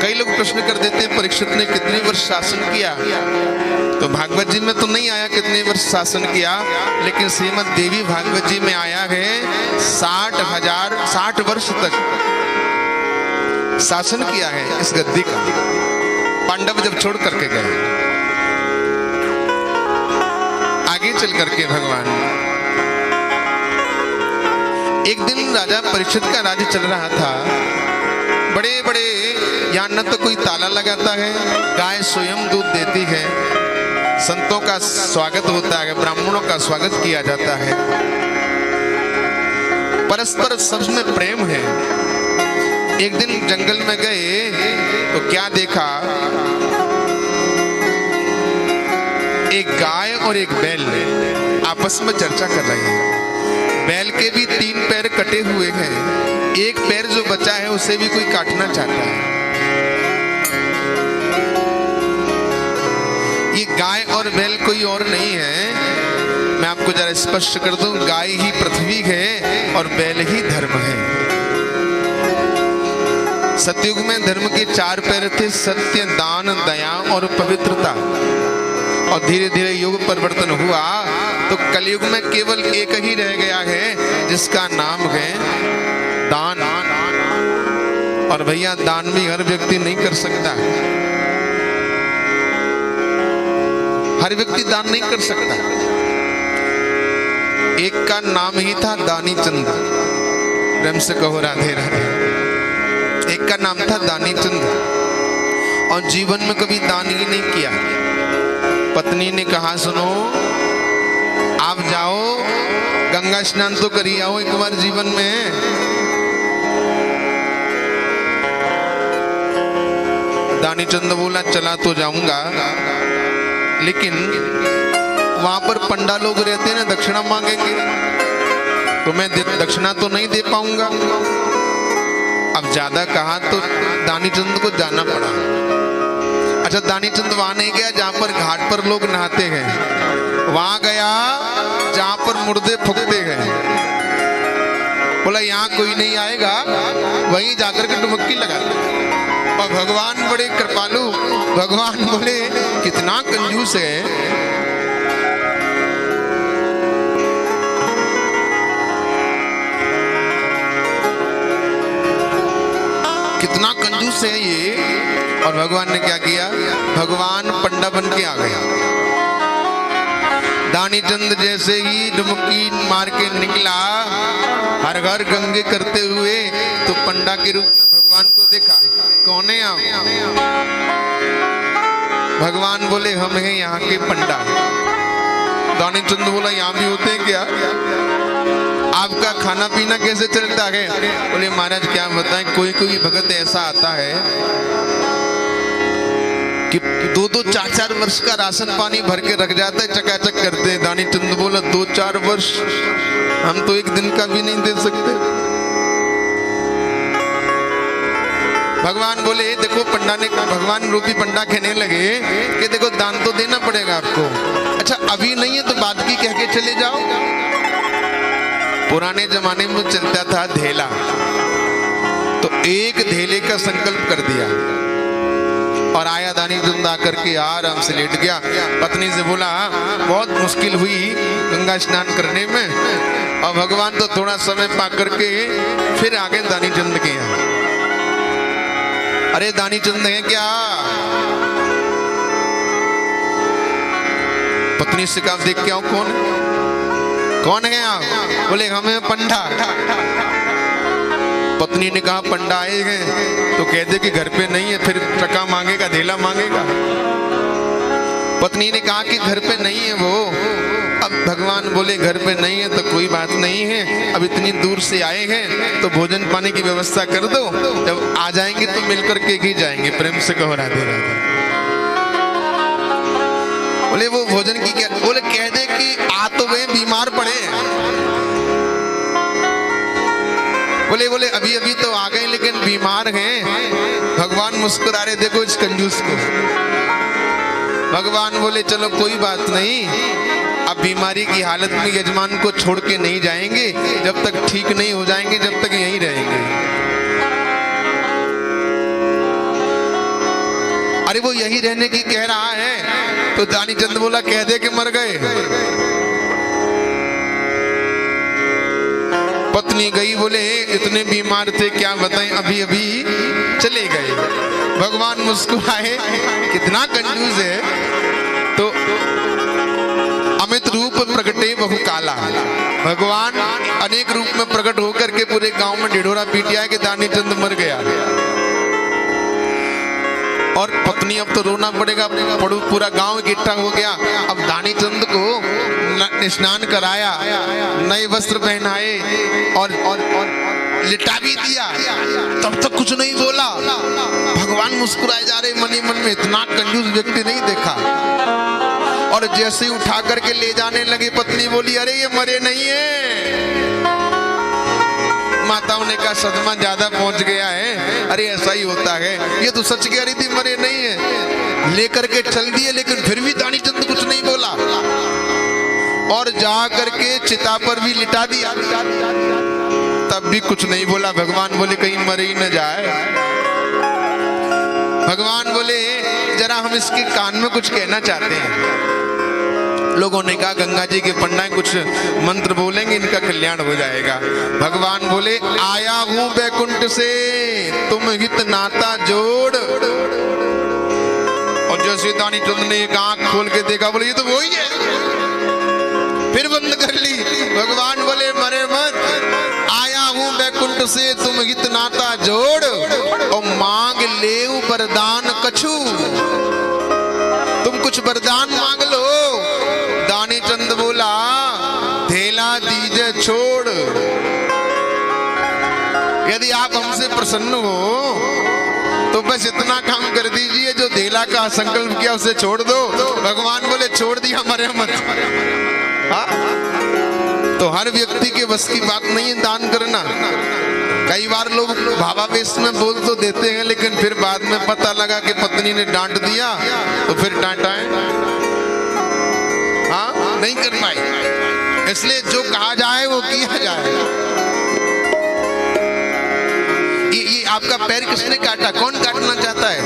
कई लोग प्रश्न कर देते हैं परीक्षित ने कितने वर्ष शासन किया, तो भागवत जी में तो नहीं आया कितने वर्ष शासन किया, लेकिन श्रीमद् देवी भागवत जी में आया है 60 वर्ष तक शासन किया है इस गद्दी का, पांडव जब छोड़ करके गए। आगे चल करके भगवान, एक दिन राजा परीक्षित का राज्य चल रहा था। बड़े बड़े यहाँ न तो कोई ताला लगाता है, गाय स्वयं दूध देती है, संतों का स्वागत होता है, ब्राह्मणों का स्वागत किया जाता है, परस्पर सब में प्रेम है। एक दिन जंगल में गए तो क्या देखा, एक गाय और एक बैल आपस में चर्चा कर रहे हैं। बैल के भी 3 पैर कटे हुए हैं, एक पैर जो बचा है उसे भी कोई काटना चाहता है। ये गाय और बैल कोई और नहीं है, मैं आपको जरा स्पष्ट कर दूं, गाय ही पृथ्वी है और बैल ही धर्म है। सतयुग में धर्म के 4 पैर थे, सत्य, दान, दया और पवित्रता। और धीरे धीरे युग परिवर्तन हुआ तो कलयुग में केवल एक ही रह गया है जिसका नाम है दान। और भैया दान भी हर व्यक्ति नहीं कर सकता, हर व्यक्ति दान नहीं कर सकता। एक का नाम ही था दानी चंद, प्रेम से कहो राधे राधे। एक का नाम था दानी चंद और जीवन में कभी दान ही नहीं किया। पत्नी ने कहा सुनो, आप जाओ गंगा स्नान तो करी आओ एक बार जीवन में। दानी चंद बोला चला तो जाऊंगा, लेकिन वहां पर पंडा लोग रहते हैं ना, दक्षिणा मांगेंगे तो मैं दक्षिणा तो नहीं दे पाऊंगा। अब ज्यादा कहा तो दानी चंद को जाना पड़ा। अच्छा, दानी चंद वहां नहीं गया जहां पर घाट पर लोग नहाते हैं, वहां गया जहां पर मुर्दे फूकते हैं। बोला यहाँ कोई नहीं आएगा, वहीं जाकर के डुबकी लगा। और भगवान बड़े कृपालु, भगवान बोले कितना कंजूस है, कितना कंजूस है ये। और भगवान ने क्या किया, भगवान पंडा बन के आ गया। दानी चंद जैसे ही डुबकी मार के निकला हर घर गंगे करते हुए, तो पंडा के रूप में भगवान को देखा। कौन है आप? भगवान बोले हम हैं यहाँ के पंडा। दानी चंद बोला यहाँ भी होते हैं क्या? आपका खाना पीना कैसे चलता है? बोले महाराज क्या बताएं, कोई कोई भगत ऐसा आता है कि 2-2, 4-4 वर्ष का राशन पानी भर के रख जाता है, चकाचक करते हैं। दानी चंद बोला 2-4 वर्ष हम तो एक दिन का भी नहीं दे सकते। भगवान बोले देखो, पंडा ने, भगवान रूपी पंडा कहने लगे कि देखो दान तो देना पड़ेगा आपको। अच्छा अभी नहीं है तो बाद की कह के चले जाओ। पुराने जमाने में चलता था धेला, तो एक धेले का संकल्प कर दिया और आया दानी चंद आकर के आराम से लेट गया। पत्नी से बोला बहुत मुश्किल हुई गंगा स्नान करने में, और भगवान तो थोड़ा समय पा करके फिर आगे दानी चंद के यहाँ। अरे दानी चंद है क्या? पत्नी से कहा देख के आओ कौन है आप? बोले हमें पंडा। पत्नी ने कहा पंडा आए हैं तो कह दे कि घर पे नहीं है, फिर टका मांगेगा, धेला मांगेगा। पत्नी ने कहा कि घर पे नहीं है वो। अब भगवान बोले घर पे नहीं है तो कोई बात नहीं है, अब इतनी दूर से आए हैं तो भोजन पानी की व्यवस्था कर दो, जब आ जाएंगे तो मिलकर के ही जाएंगे। प्रेम से कहो राधे राधे। बोले वो भोजन की क्या? बोले कह दे कि आ तो वे बीमार पड़े हैं। बोले अभी अभी तो आ गए लेकिन बीमार हैं। भगवान मुस्कुरा रहे, देखो इस कंजूस को। भगवान बोले चलो कोई बात नहीं, अब बीमारी की हालत में यजमान को छोड़ के नहीं जाएंगे, जब तक ठीक नहीं हो जाएंगे जब तक यहीं रहेंगे। अरे वो यही रहने की कह रहा है तो दानी चंद बोला कह दे कि मर गए। पत्नी गई, बोले इतने बीमार थे क्या बताएं, अभी अभी चले गए। भगवान मुस्कुराए, कितना कंजूस है। तो अमित रूप प्रकटे बहु काला, भगवान अनेक रूप में प्रकट होकर के पूरे गांव में ढिढोरा पीटिया कि दानी चंद मर गया। और पत्नी अब तो रोना पड़ेगा, पूरा गांव इकट्ठा हो गया। अब दानी चंद को स्नान कराया, नए वस्त्र पहनाए और लिटा भी दिया, तब तक कुछ नहीं बोला। भगवान मुस्कुराए जा रहे मन ही मन में, इतना कंजूस व्यक्ति नहीं देखा। और जैसे ही उठा करके ले जाने लगे, पत्नी बोली अरे ये मरे नहीं है। माताओं ने कहा सदमा ज्यादा पहुंच गया है। अरे ऐसा ही होता है, ये तो सच कह रही थी मरे नहीं है। लेकर के चल दिए, लेकिन फिर भी दानी चंद कुछ नहीं बोला और जा करके चिता पर भी लिटा दिया, तब भी कुछ नहीं बोला। भगवान बोले कहीं मर ही न जाए। भगवान बोले जरा हम इसके कान में कुछ कहना चाहते हैं। लोगों ने कहा गंगा जी के पंडा कुछ मंत्र बोलेंगे, इनका कल्याण हो जाएगा। भगवान बोले आया हूं बैकुंठ से, तुम हित नाता जोड़। और जैसे दानी चंद ने एक आंख खोल के देखा, बोले ये तो वही है, फिर बंद कर ली। भगवान बोले मरे मत, आया हूं बैकुंठ से तुम हित नाता जोड़, और मांग ले वरदान कछु, तुम कुछ वरदान मांग लो। दानी चंद बोला धेला दीजे छोड़, यदि आप हमसे प्रसन्न हो तो बस इतना काम कर दीजिए, जो धेला का संकल्प किया उसे छोड़ दो। भगवान बोले छोड़ दिया, मरे मत। तो हर व्यक्ति के बस की बात नहीं है दान करना। कई बार लोग भावावेश में बोल तो देते हैं, लेकिन फिर बाद में पता लगा कि पत्नी ने डांट दिया तो फिर डांटा है, हाँ नहीं कर पाई। इसलिए जो कहा जाए वो किया जाए। ये आपका पैर किसने काटा, कौन काटना चाहता है?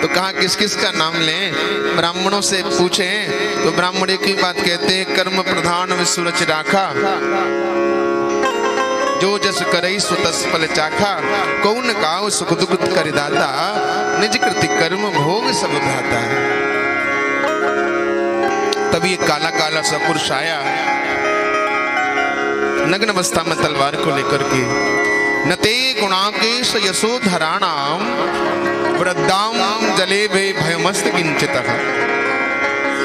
तो कहा किस किस का नाम लें? ब्राह्मणों से पूछें तो ब्राह्मण एक ही बात कहते हैं, कर्म प्रधान विश्व रच राखा, जो जस करई सो तस फल चाखा, कौन काऊ सुख दुख कर दाता, निज कृति कर्म भोग सब भ्राता। तभी एक काला काला सा पुरुष आया, नग्न अवस्था में तलवार को लेकर के। नते गुणाकेश यशोधराणाम वृद्धाम जले वे भयमस्त किंचितः।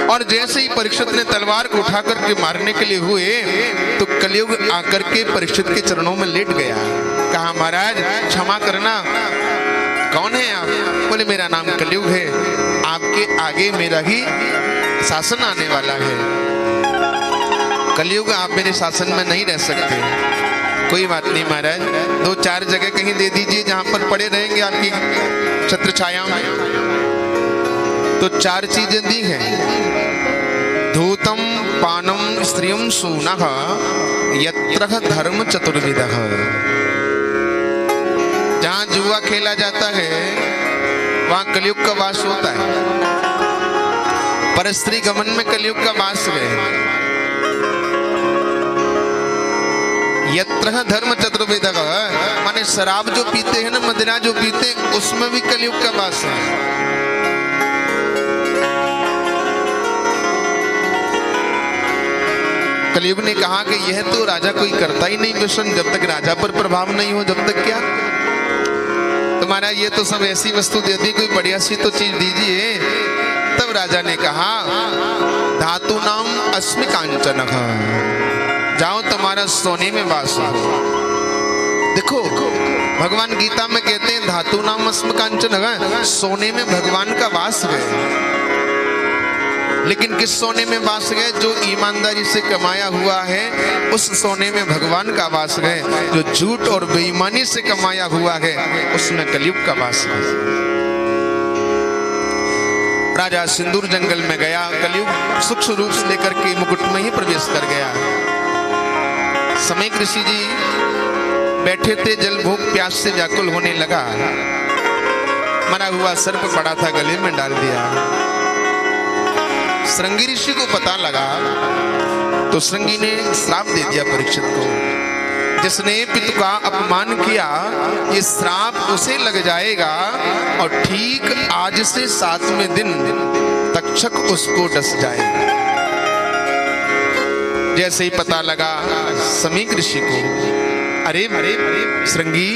और जैसे ही परीक्षित ने तलवार को उठा करके मारने के लिए हुए, तो कलयुग आकर के परीक्षित के चरणों में लेट गया। कहा महाराज क्षमा करना। कौन है आप? बोले मेरा नाम कलयुग है, आपके आगे मेरा ही शासन आने वाला है। कलयुग आप मेरे शासन में नहीं रह सकते। कोई बात नहीं महाराज, 2-4 जगह कहीं दे दीजिए जहां पर पड़े रहेंगे आपकी छत्र छाया में। तो 4 चीजें दी हैं। धूतम पानम स्त्रियम सूनः यत्र धर्म चतुर्विधः। जहां जुआ खेला जाता है वहां कलयुग का वास होता है, पर स्त्री गमन में कलयुग का वास है। यत्र धर्म चतुर्विधः माने शराब जो पीते हैं ना, मदिरा जो पीते हैं, उसमें भी कलयुग का वास है। कलयुग ने कहा कि यह तो राजा कोई करता ही नहीं व्यसन, जब तक राजा पर प्रभाव नहीं हो तब तक क्या। तुम्हारा ये तो सब ऐसी वस्तु दे दी, कोई बढ़िया सी तो चीज दीजिए। तब राजा ने कहा धातु नाम अस्मि कांचन, जाओ तुम्हारा सोने में वास हो। देखो भगवान गीता में कहते हैं धातु नाम अस्मि कांचन, सोने में भगवान का वास है। लेकिन किस सोने में वास है? जो ईमानदारी से कमाया हुआ है उस सोने में भगवान का वास है। जो झूठ और बेईमानी से कमाया हुआ है उसमें कलयुग का वास है। राजा सिंदूर जंगल में गया, कलयुग सूक्ष्म रूप से लेकर के मुकुट में ही प्रवेश कर गया। समीक ऋषि जी बैठे थे, जल भूख प्यास से व्याकुल होने लगा। मरा हुआ सर्प पड़ा था, गले में डाल दिया। श्रृंगी ऋषि को पता लगा तो श्रृंगी ने श्राप दे दिया परीक्षित को, जिसने पितु का अपमान किया ये श्राप उसे लग जाएगा और ठीक आज से 7वें दिन तक्षक उसको डस जाएगा। जैसे ही पता लगा समीक ऋषि को, अरे श्रृंगी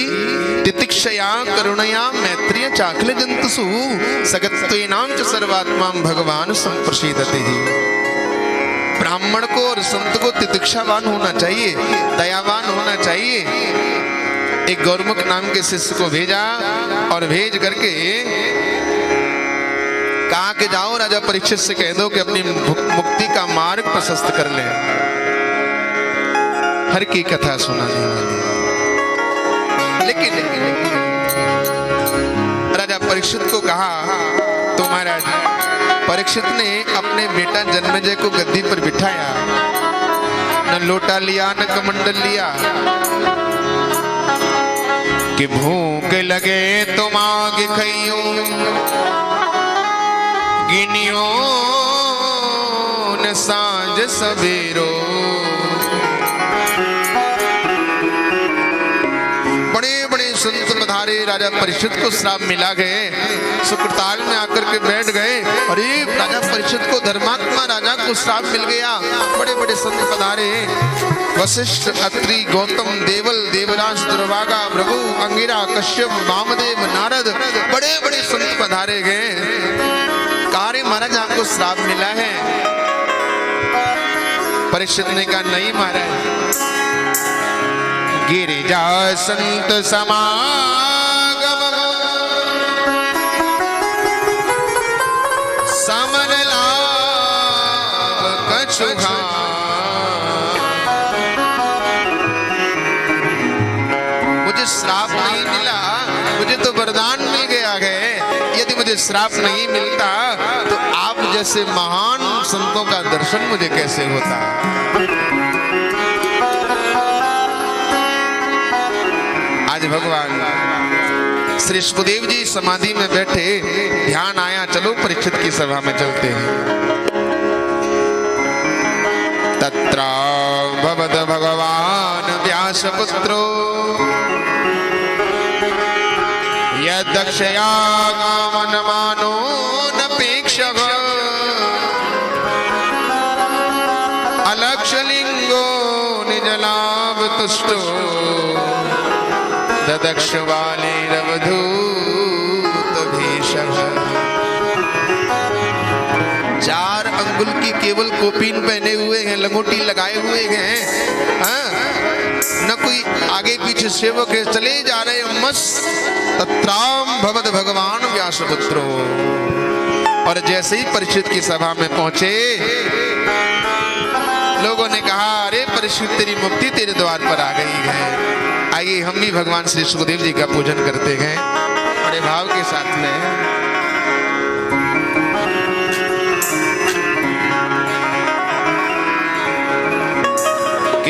तितिक्षया करुणया मैत्रिय चाखल जंतुषु सगत्वेनां च सर्वात्मा भगवान संप्रसीदते। ब्राह्मण को और संत को तितिक्षावान होना चाहिए, दयावान होना चाहिए। एक गौरमुख नाम के शिष्य को भेजा और भेज करके कहा कि जाओ राजा परीक्षित से कह दो कि अपनी मुक्ति का मार्ग प्रशस्त कर ले। हर की कथा सुनाने वाली। लेकिन राजा परीक्षित को कहा तो महाराज परीक्षित ने अपने बेटा जन्मेजय को गद्दी पर बिठाया, न लोटा लिया न कमंडल लिया कि भूख लगे तो मांग खइयो गिनियो न सांझ सवेरो। संत पधारे, राजा परीक्षित को श्राप मिला गए, सुकृताल में आकर के बैठ गए। अरे राजा परीक्षित को धर्मात्मा राजा को श्राप मिल गया। बड़े बड़े संत पधारे, वशिष्ठ, अत्रि, गौतम, देवल, देवराज, दुर्वागा, भृगु, अंगिरा, कश्यप, वामदेव, नारद, बड़े बड़े संत पधारे गए। कहा महाराज आपको श्राप मिला है? परीक्षित ने कहा नहीं महाराज, गिरिजा संत समागम समन लाभ कछुहा। मुझे श्राप नहीं मिला, मुझे तो वरदान मिल गया है। यदि मुझे श्राप नहीं मिलता तो आप जैसे महान संतों का दर्शन मुझे कैसे होता। भगवान श्री सुखदेव जी समाधि में बैठे, ध्यान आया चलो परीक्षित की सभा में चलते हैं। तत्र भवद भगवान व्यास पुत्रो यदक्षया गामन मानो नपेक्षः अलक्षलिंगो निजलाभ तुष्टो ददक्ष वाले रवधूत भीषण। 4 अंगुल की केवल कोपीन पहने हुए हैं, लंगोटी लगाए हुए हैं, न कोई आगे पीछे सेवक है, चले जा रहे मस्त। तत्राम भवद भगवान व्यासपुत्रो। और जैसे ही परीक्षित की सभा में पहुंचे, लोगों ने कहा अरे परीक्षित तेरी मुक्ति तेरे द्वार पर आ गई है। आइए हम भी भगवान श्री सुखदेव जी का पूजन करते हैं बड़े भाव के साथ में।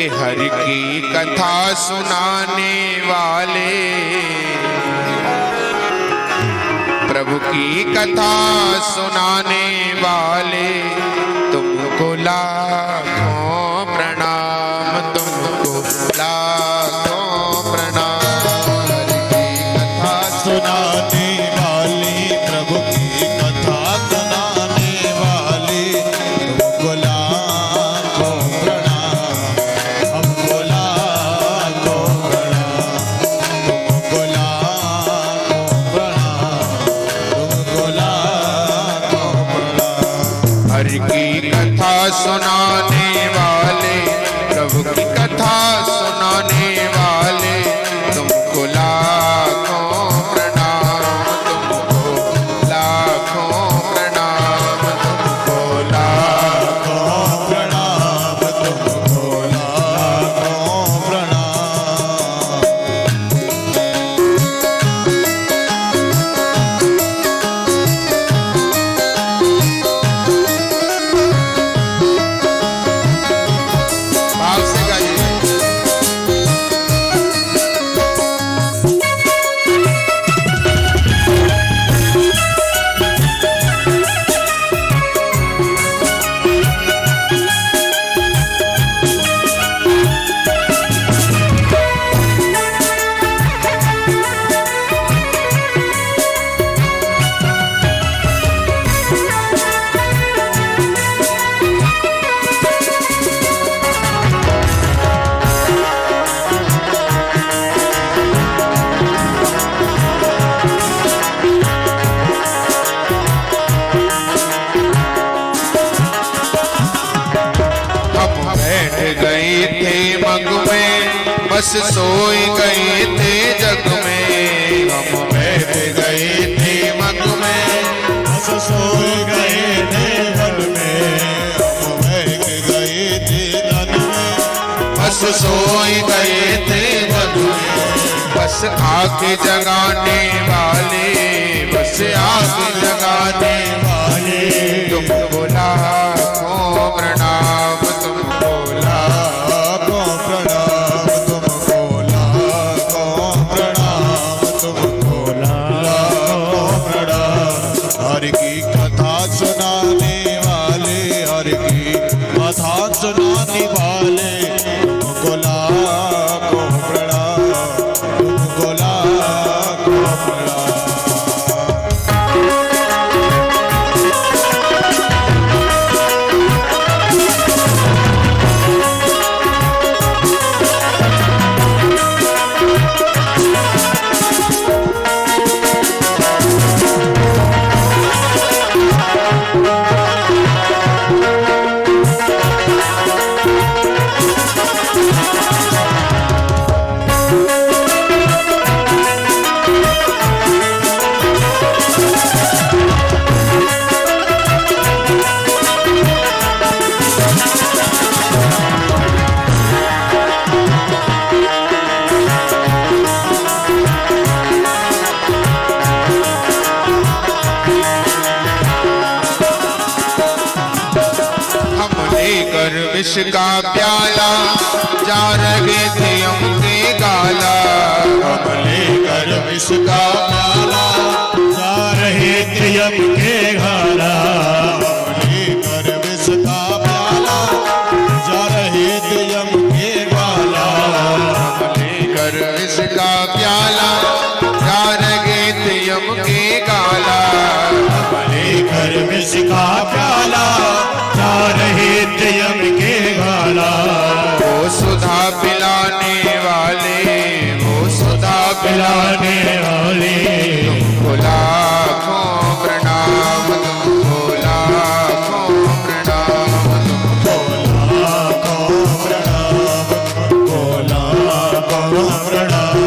कि हरि की कथा सुनाने वाले, प्रभु की कथा सुनाने वाले, तुमको लाखों प्रणाम, तुमको लाखों प्रणाम। हरि की कथा सुनाने वाली, प्रभु की कथा सुनाने वाली, तुमको लाखों प्रणाम, हमको लाखों प्रणाम, तुमको लाखों प्रणाम, तुमको लाखों प्रणाम। हरि की कथा सुनाने वाले, प्रभु की कथा सुनाने वाले, तुमको लाखों प्रणाम, तुमको लाखों प्रणाम, तुमको लाखों प्रणाम, तुमको लाखों प्रणाम। भाव से गाइए। हम बैठ गए थे मग में, बस सोए गए थे जग में। हम बैठ गए थे मग में, बस सोए गए थे मन में, हम बहक गए थे तन में, बस सोए गए थे जग में। बस आँख जगाने वाले, बस आँख जगाने वाले, तुमको लाखों प्रणाम, तुमको लाखों प्रणाम, तुमको लाखों प्रणाम, तुमको लाखों प्रणाम। हरि की कथा सुनाने वाले, हरि की कथा सुनाने वाले, तुमको लाखों प्रणाम, तुमको लाखों प्रणाम। विष का प्याला जा रहे थे उनके गाला। हम लेकर विष का प्याला जा रहे थे उनके गाला। हम लेकर विष का प्याला जा रहे थे उनके गाला। हम लेकर विष का प्याला जा रहे थे उनके गाला। हम लेकर विष का प्याला जा रहे थे उनके गाला। वो सुधा पिलाने वाले, वो सुधा पिलाने वाले, तुमको लाखों प्रणाम, तुमको लाखों प्रणाम, तुमको लाखों प्रणाम, तुमको लाखों प्रणाम।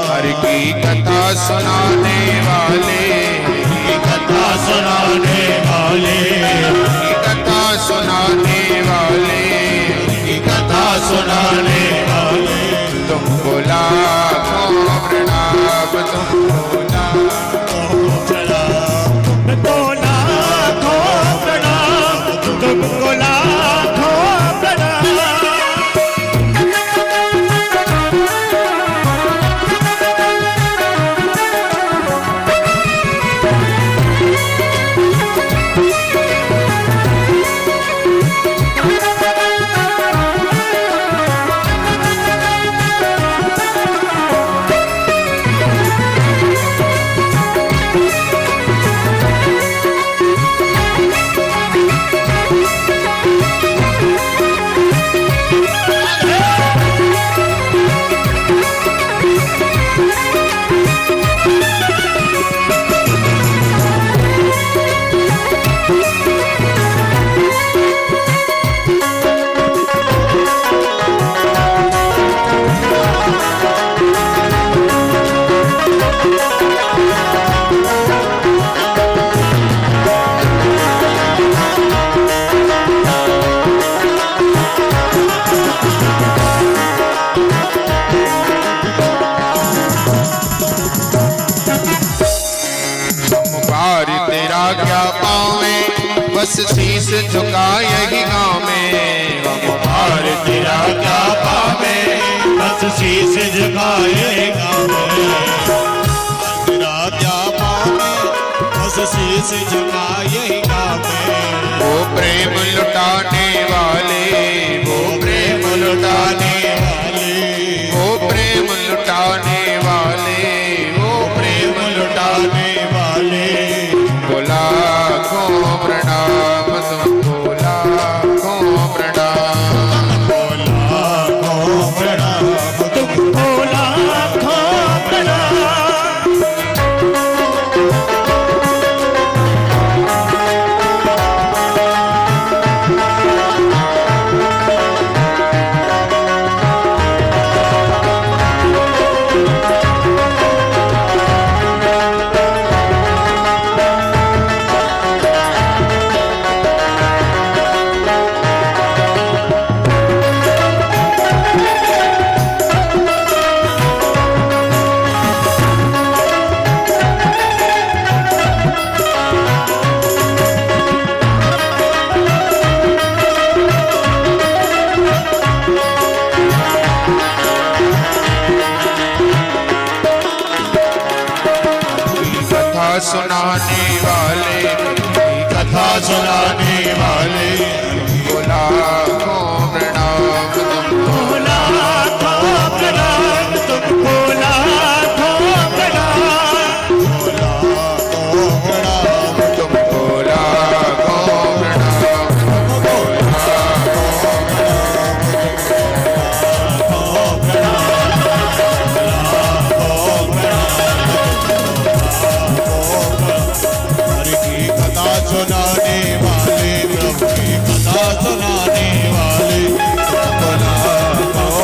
हरि की कथा सुनाने वाले, की कथा सुनाने वाले, की कथा सुनाने वाले, की कथा सुनाने वाले, तुमको लाखों प्रणाम, तुमको लाखों प्रणाम, तुमको लाखों प्रणाम, तुमको लाखों प्रणाम। शीश झुका यही गाँव में। और तेरा क्या पावे बस शीश झुकाए गाँव में। तेरा क्या पावे बस शीश झुकाए गाँव में। वो प्रेम लुटाने वाले, वो प्रेम लुटाने वाले, वो प्रेम लुटाने वाले, वो प्रेम लुटाने वाले बोला को प्रणाम तुमको, लाखों प्रणाम। लाखों प्रणाम तुमको, लाखों प्रणाम। सुनाने वाले, कथा सुनाने वाले बोला को प्रणाम तुमको, लाखों प्रणाम तुमको, लाखों प्रणाम। लाखों प्रणाम तुमको लाखों प्रणाम। सुनाने वाले प्रभु की कथा सुनाने वाले तुमको लाखों प्रणाम तुमको,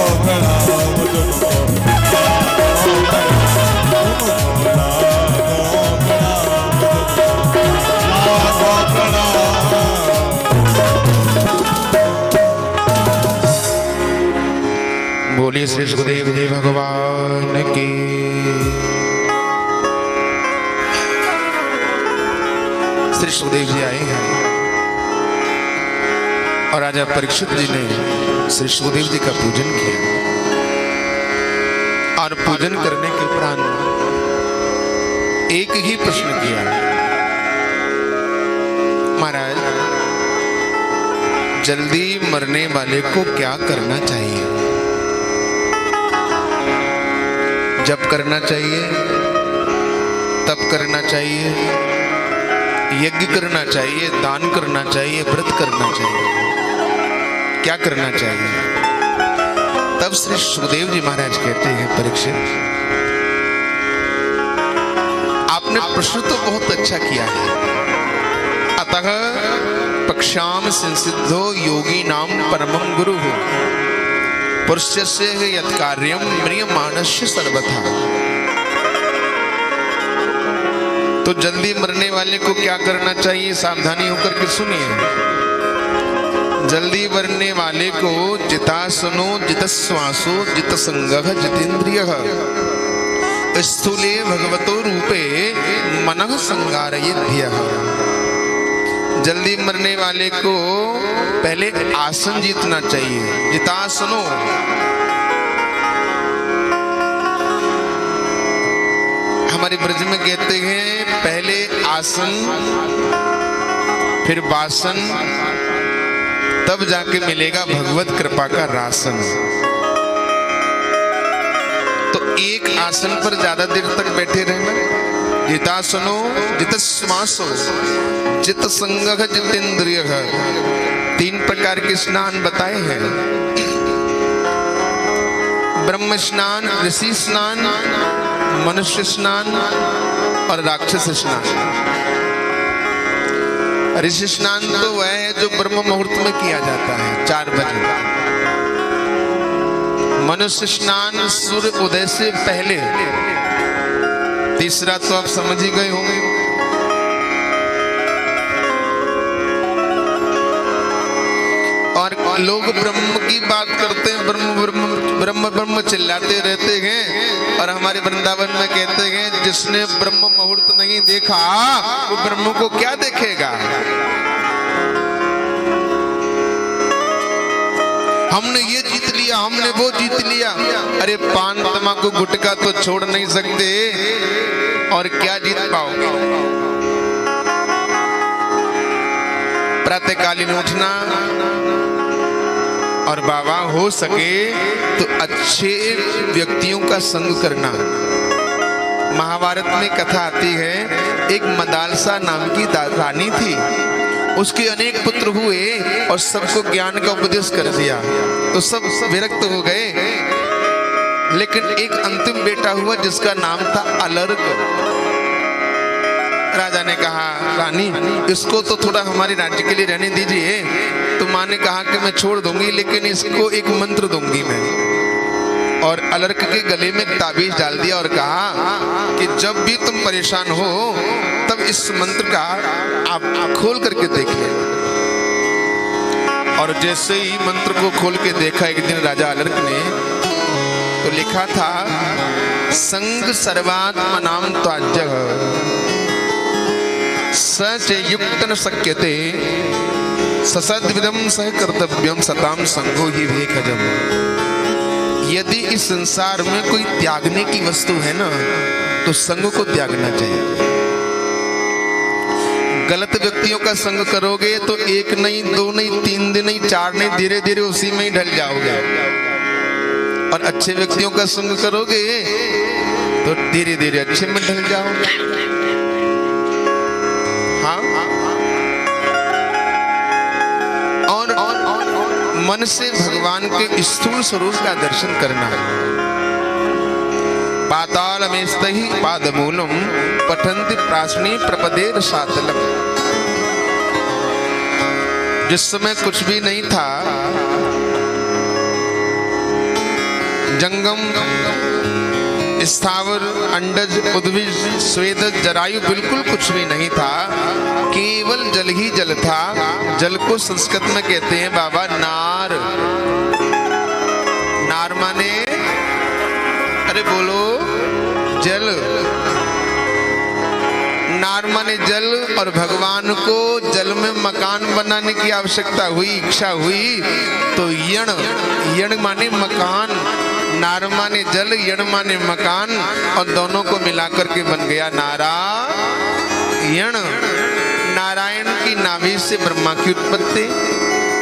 लाखों प्रणाम। बोलिए श्री सुखदेव जी भगवान की। श्री सुखदेव जी आए हैं और राजा परीक्षित जी ने श्री सुखदेव जी का पूजन किया और पूजन करने के उपरांत एक ही प्रश्न किया, महाराज जल्दी मरने वाले को क्या करना चाहिए? जब करना चाहिए, तब करना चाहिए, यज्ञ करना चाहिए, दान करना चाहिए, व्रत करना चाहिए, क्या करना चाहिए? तब श्री सुखदेव जी महाराज कहते हैं, परीक्षित आपने प्रश्न तो बहुत अच्छा किया है। अतः पक्षाम संसिद्धो योगी नाम परमं गुरु पुरुषस्य यत् कार्यम म्रियमाणस्य सर्वथा। तो जल्दी मरने वाले को क्या करना चाहिए? सावधानी होकर के सुनिए। जल्दी मरने वाले को जितासनो जितश्वासो जितसंगः जितेन्द्रियः स्थूले भगवतो रूपे मनः संगारयेद्यः। जल्दी मरने वाले को पहले आसन जीतना चाहिए। जितासनो हमारे ब्रज में कहते हैं पहले आसन फिर वासन, तब जाके मिलेगा भगवत कृपा का रासन। तो एक आसन पर ज्यादा देर तक बैठे रहना। जितासनो जितश्वासो जित संगः जितेन्द्रियः। 3 प्रकार के स्नान बताए हैं, ब्रह्म स्नान, ऋषि स्नान, मनुष्य स्नान और राक्षस स्नान। ऋषि स्नान तो वह है जो ब्रह्म मुहूर्त में किया जाता है 4 बजे। मनुष्य स्नान सूर्य उदय से पहले। तीसरा तो आप समझ ही गए होंगे। और लोग ब्रह्म की बात करते हैं, ब्रह्म ब्रह्म ब्रह्म ब्रह्म चिल्लाते रहते हैं, और हमारे वृंदावन में कहते हैं जिसने ब्रह्म मुहूर्त नहीं देखा वो ब्रह्म को क्या देखेगा। हमने ये जीत लिया, हमने वो जीत लिया। अरे पान तम्बाकू गुटखा तो छोड़ नहीं सकते और क्या जीत पाओगे। प्रातःकालीन उठना और बाबा हो सके तो अच्छे व्यक्तियों का संग करना। महाभारत में कथा आती है, एक मदालसा नाम की रानी थी, उसके अनेक पुत्र हुए और सबको ज्ञान का उपदेश कर दिया तो सब विरक्त हो गए। लेकिन एक अंतिम बेटा हुआ जिसका नाम था अलर्क। राजा ने कहा, रानी इसको तो थोड़ा हमारे राज्य के लिए रहने दीजिए। तो माँ ने कहा कि मैं छोड़ दूंगी, लेकिन इसको एक मंत्र दूंगी मैं। और अलर्क के गले में ताबीज डाल दिया और कहा कि जब भी तुम परेशान हो तब इस मंत्र का आप खोल करके देख लेना। और जैसे ही मंत्र को खोल के देखा एक दिन राजा अलर्क ने, तो लिखा था, संग सर्वात्मनां त्याज्यः स युक्त न शक्यते ससद्विदं सह कर्तव्यम सताम संगो ही भेखजम। यदि इस संसार में कोई त्यागने की वस्तु है ना, तो संग को त्यागना चाहिए। गलत व्यक्तियों का संग करोगे तो एक नहीं, दो नहीं, तीन दिन नहीं, चार नहीं, धीरे धीरे उसी में ही ढल जाओगे। और अच्छे व्यक्तियों का संग करोगे तो धीरे धीरे अच्छे में ढल जाओगे। हाँ, और मन से भगवान के स्थूल स्वरूप का दर्शन करना है। पाताल में स्तहि पादमूलम पठन्ति प्राश्नी प्रपदेर सातलम। जिस समय कुछ भी नहीं था, जंगम, स्थावर, अंडज, उद्भिज, स्वेदज, जरायु बिल्कुल कुछ भी नहीं था, केवल जल ही जल था। जल को संस्कृत में कहते हैं बाबा नार। नार माने, अरे बोलो, जल। नार माने जल। और भगवान को जल में मकान बनाने की आवश्यकता हुई, इच्छा हुई, तो यण, यण माने मकान, नार माने जल, यण माने मकान, और दोनों को मिलाकर के बन गया नारायण। नारायण की नाभि से ब्रह्मा की उत्पत्ति।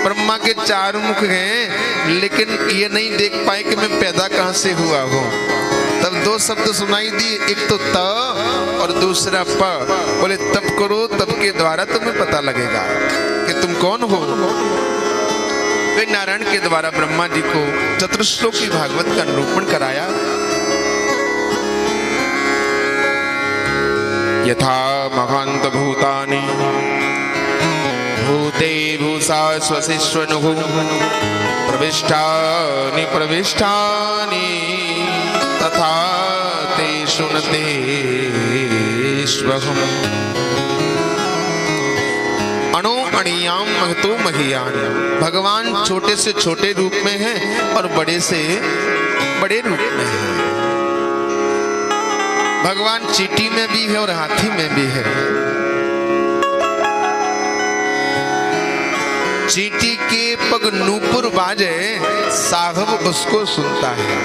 ब्रह्मा के चार मुख हैं, लेकिन ये नहीं देख पाए कि मैं पैदा कहां से हुआ हूं। तब दो शब्द सुनाई दिए, एक तो त और दूसरा प। बोले तप करो, तप के द्वारा तुम्हें पता लगेगा कि तुम कौन हो। वे नारायण के द्वारा ब्रह्मा जी को चतुश्लोकी भागवत का निरूपण कराया। यथा महांत भूतानि भूते भूषा स्वसिष्वनुः प्रविष्टानि प्रविष्टानि तथा तेषु न तेष्वहम्। अणो अणियाम महतो महीयान। भगवान छोटे से छोटे रूप में है और बड़े से बड़े रूप में है। भगवान चींटी में भी है और हाथी में भी है। चींटी के पग नूपुर बाजे, साहब उसको सुनता है।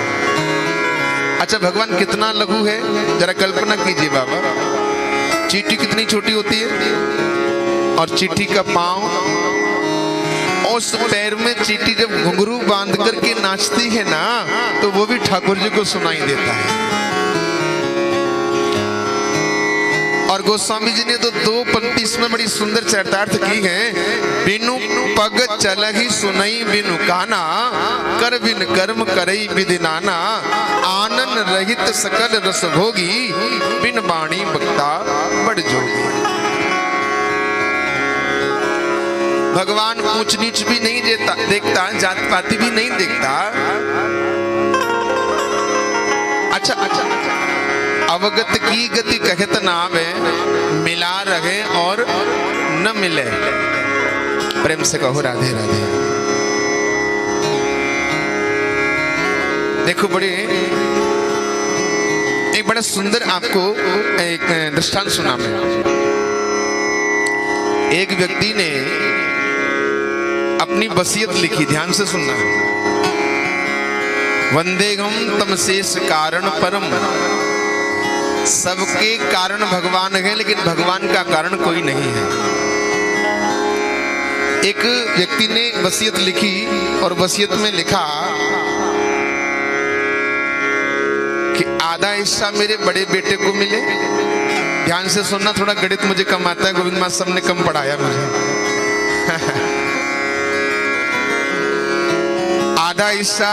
अच्छा, भगवान कितना लघु है, जरा कल्पना कीजिए बाबा। चींटी कितनी छोटी होती है, और चींटी का पांव, उस पैर में चींटी जब घुंघरू बांध करके नाचती है ना, तो वो भी ठाकुर जी को सुनाई देता है। और गोस्वामी जी ने तो दो पंक्ति इसमें बड़ी सुंदर चरितार्थ की है। बिनु पग चलहि सुनई बिनु काना, कर बिन कर्म करई विधि नाना, आनन रहित सकल रस भोगी, बिन बाणी बक्ता बड़ जोगी। भगवान ऊंच नीच भी नहीं देखता, जात पाती भी नहीं देखता। अच्छा, अवगत की गति कहत नावे, मिला रहे और न मिले। प्रेम से कहो राधे राधे। देखो, एक बड़ा सुंदर आपको एक दृष्टांत सुना मैं। एक व्यक्ति ने अपनी वसीयत लिखी, ध्यान से सुनना। वंदेहम तमशेष कारण परम। सबके कारण भगवान है, लेकिन भगवान का कारण कोई नहीं है। एक व्यक्ति ने वसीयत लिखी और वसीयत में लिखा कि आधा हिस्सा मेरे बड़े बेटे को मिले। ध्यान से सुनना, थोड़ा गणित मुझे कम आता है, गोविंद मां सब ने कम पढ़ाया मुझे। आधा हिस्सा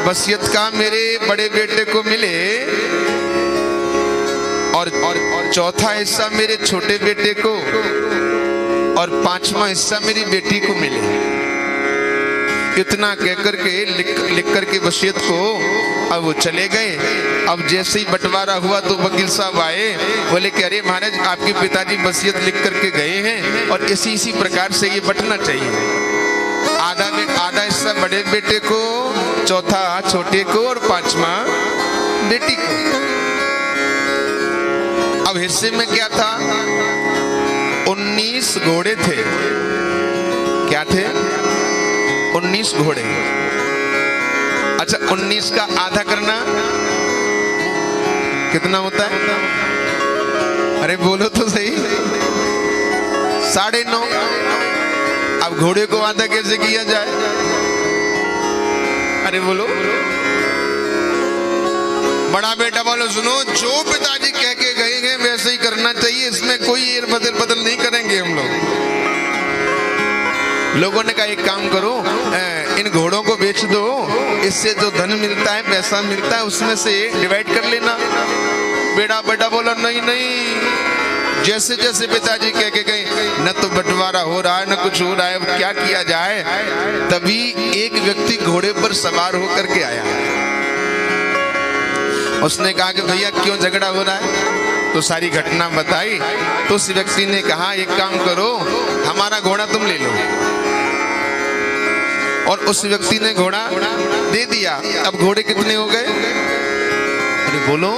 वसीयत का मेरे बड़े बेटे को मिले और चौथा हिस्सा मेरे छोटे बेटे को और पांचवा हिस्सा मेरी बेटी को मिले। इतना कहकर के लिख करके वसीयत को अब वो चले गए। अब जैसे ही बंटवारा हुआ तो वकील साहब आए, बोले कि अरे महाराज आपके पिताजी वसीयत लिख करके गए हैं और इसी प्रकार से ये बंटना चाहिए। आधा हिस्सा बड़े बेटे को, चौथा छोटे को और पांचवा बेटी को। अब हिस्से में क्या था? 19 घोड़े थे। क्या थे? 19 घोड़े। अच्छा, 19 का आधा करना कितना होता है? अरे बोलो तो सही। 9.5। अब घोड़े को आधा कैसे किया जाए? अरे बोलो। बड़ा बेटा बोलो, सुनो, जो पिताजी कह के गए हैं वैसे ही करना चाहिए, इसमें कोई एर बदल नहीं करेंगे हम लोग। लोगों ने कहा एक काम करो, इन घोड़ों को बेच दो, इससे जो धन मिलता है, पैसा मिलता है, उसमें से डिवाइड कर लेना। बेटा बोला नहीं नहीं, जैसे जैसे पिताजी कह के गए, न तो बंटवारा हो रहा है न कुछ हो रहा है, अब क्या किया जाए। तभी एक व्यक्ति घोड़े पर सवार होकर के आया। उसने कहा कि भैया क्यों झगड़ा हो रहा है? तो सारी घटना बताई। तो उस व्यक्ति ने कहा एक काम करो, हमारा घोड़ा तुम ले लो। और उस व्यक्ति ने घोड़ा दे दिया। अब घोड़े कितने हो गए? अरे बोलो,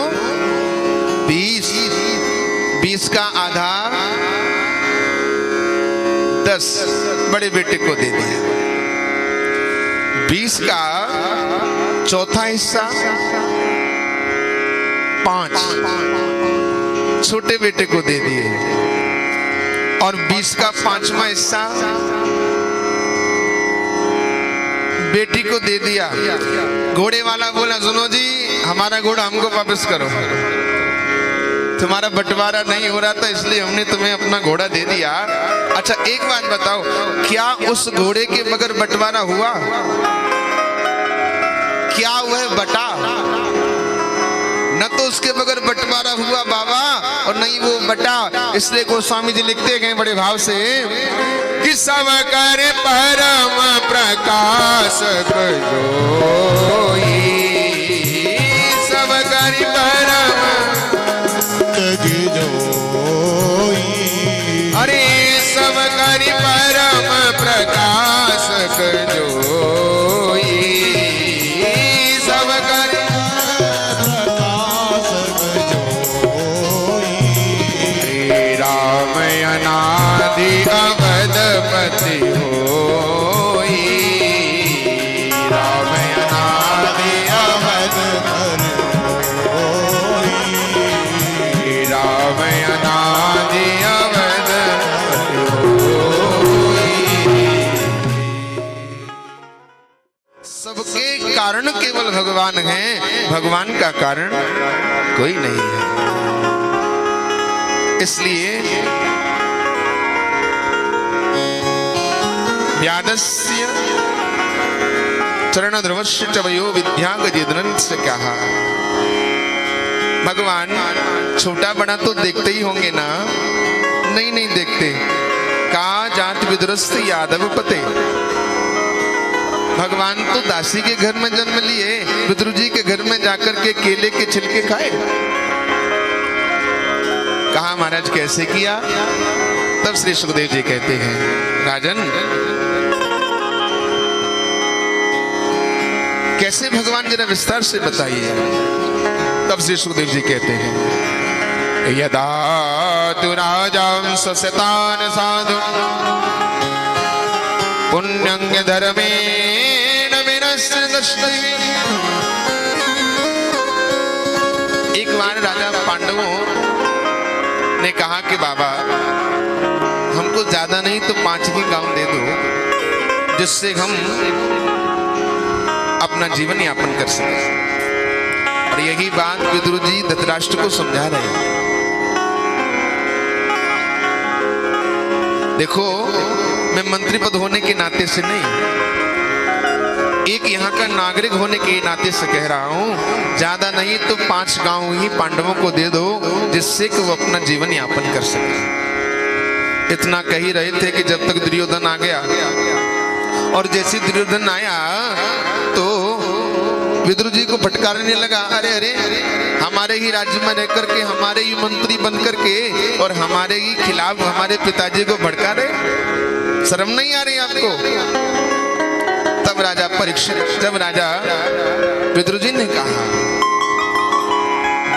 20 का आधा 10 बड़े बेटे को दे दिया। 20 का चौथा हिस्सा 5 छोटे बेटे को दे दिए और 20 का 5वां हिस्सा बेटी को दे दिया। घोड़े वाला बोला, सुनो जी, हमारा घोड़ा हमको वापस करो, तुम्हारा बंटवारा नहीं हो रहा था इसलिए हमने तुम्हें अपना घोड़ा दे दिया। अच्छा एक बात बताओ, क्या उस घोड़े के बगैर बंटवारा हुआ? क्या वह बटा? न तो उसके बगैर बंटवारा हुआ बाबा और नहीं वो बटा। इसलिए गोस्वामी जी लिखते हैं बड़े भाव से कि सब कर परम प्रकाशक जोई, सब कर परम जोई, अरे सब कर परम प्रकाशक जोई, सब कर प्रकाशक जोई। राम अनादि अवधपति होई, राम अनादि अवधपति होई, राम अनादि अवधपति होई। सबके कारण केवल भगवान हैं, भगवान का कारण कोई नहीं है। इसलिए व्यादस्य चरण ध्रुवस्य च वयो विद्यागजिद्रंस्य कहा। भगवान छोटा बड़ा तो देखते ही होंगे ना? नहीं देखते। का जात विदुरस्त यादव पते। भगवान तो दासी के घर में जन्म लिए, विदुर जी के घर में जाकर के केले के छिलके खाए। कहा महाराज कैसे किया? तब श्री सुखदेव जी कहते हैं, राजन कैसे भगवान जरा विस्तार से बताइए। तब श्री सुखदेव जी कहते हैं, यदा तु राजां स्वशतान साधु पुण्यं धर्मेण विनश्य दृष्टि ने कहा कि बाबा हमको ज्यादा नहीं तो 5 ही गांव दे दो जिससे हम अपना जीवन यापन कर सकें। और यही बात विदुर जी धृतराष्ट्र को समझा रहे हैं। देखो मैं मंत्री पद होने के नाते से नहीं, एक यहाँ का नागरिक होने के नाते से कह रहा हूं, ज्यादा नहीं तो 5 गांव ही पांडवों को दे दो जिससे कि वो अपना जीवन यापन कर सके। इतना कह ही रहे थे कि जब तक दुर्योधन आ गया, और जैसे दुर्योधन आया तो विदुर जी को फटकारने लगा, अरे अरे हमारे ही राज्य में रह करके, हमारे ही मंत्री बन करके और हमारे ही खिलाफ हमारे पिताजी को भड़का रहे, शर्म नहीं आ रही आपको? तब राजा परीक्षित, जब राजा विदुर जी ने कहा,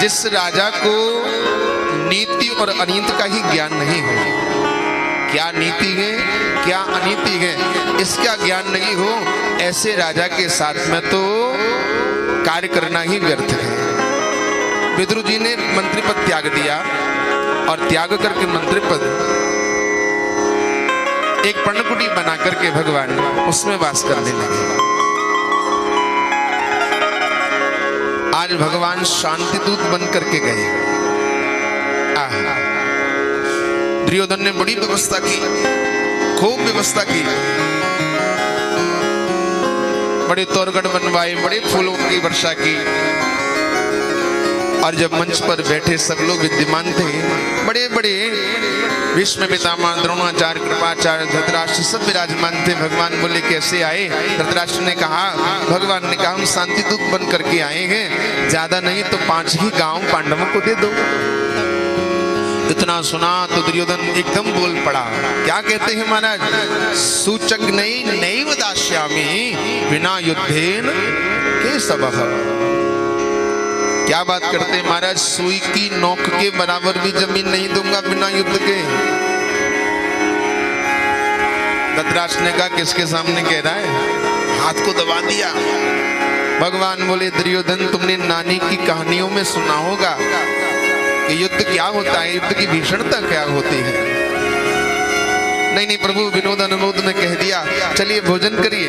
जिस राजा को नीति और अनीति का ही ज्ञान नहीं हो, क्या नीति है क्या अनीति है इसका ज्ञान नहीं हो, ऐसे राजा के साथ में तो कार्य करना ही व्यर्थ है। विदुर जी ने मंत्री पद त्याग दिया और त्याग करके मंत्री पद एक पर्णकुटी बना करके भगवान उसमें वास करने लगे। आज भगवान शांति दूत बन करके गए। दुर्योधन ने बड़ी व्यवस्था की, खूब व्यवस्था की, बड़े तोरगढ़ बनवाए, बड़े फूलों की वर्षा की। और जब मंच पर बैठे सब लोग विद्यमान थे, बड़े बड़े भीष्म पितामह, द्रोणाचार्य, कृपाचार्य, धृतराष्ट्र सब विराजमान थे। भगवान बोले कैसे आए? धृतराष्ट्र ने कहा, भगवान ने कहा हम शांति दूत बन करके आए हैं, ज्यादा नहीं तो 5 ही गांव पांडवों को दे दो। इतना सुना तो दुर्योधन एकदम बोल पड़ा। क्या कहते हैं महाराज? सूचक नहीं नैव दास्यामि बिना युद्धेन के सबह। क्या बात करते हैं महाराज? सुई की नोक के बराबर भी जमीन नहीं दूंगा बिना युद्ध के। धृतराष्ट्र ने कहा किसके सामने कह रहा है? हाथ को दबा दिया। भगवान बोले दुर्योधन तुमने नानी की कहानियों में सुना होगा कि युद्ध क्या होता है, युद्ध की भीषणता क्या होती है। नहीं नहीं प्रभु, विनोद अनुरोध में कह दिया, चलिए भोजन करिए।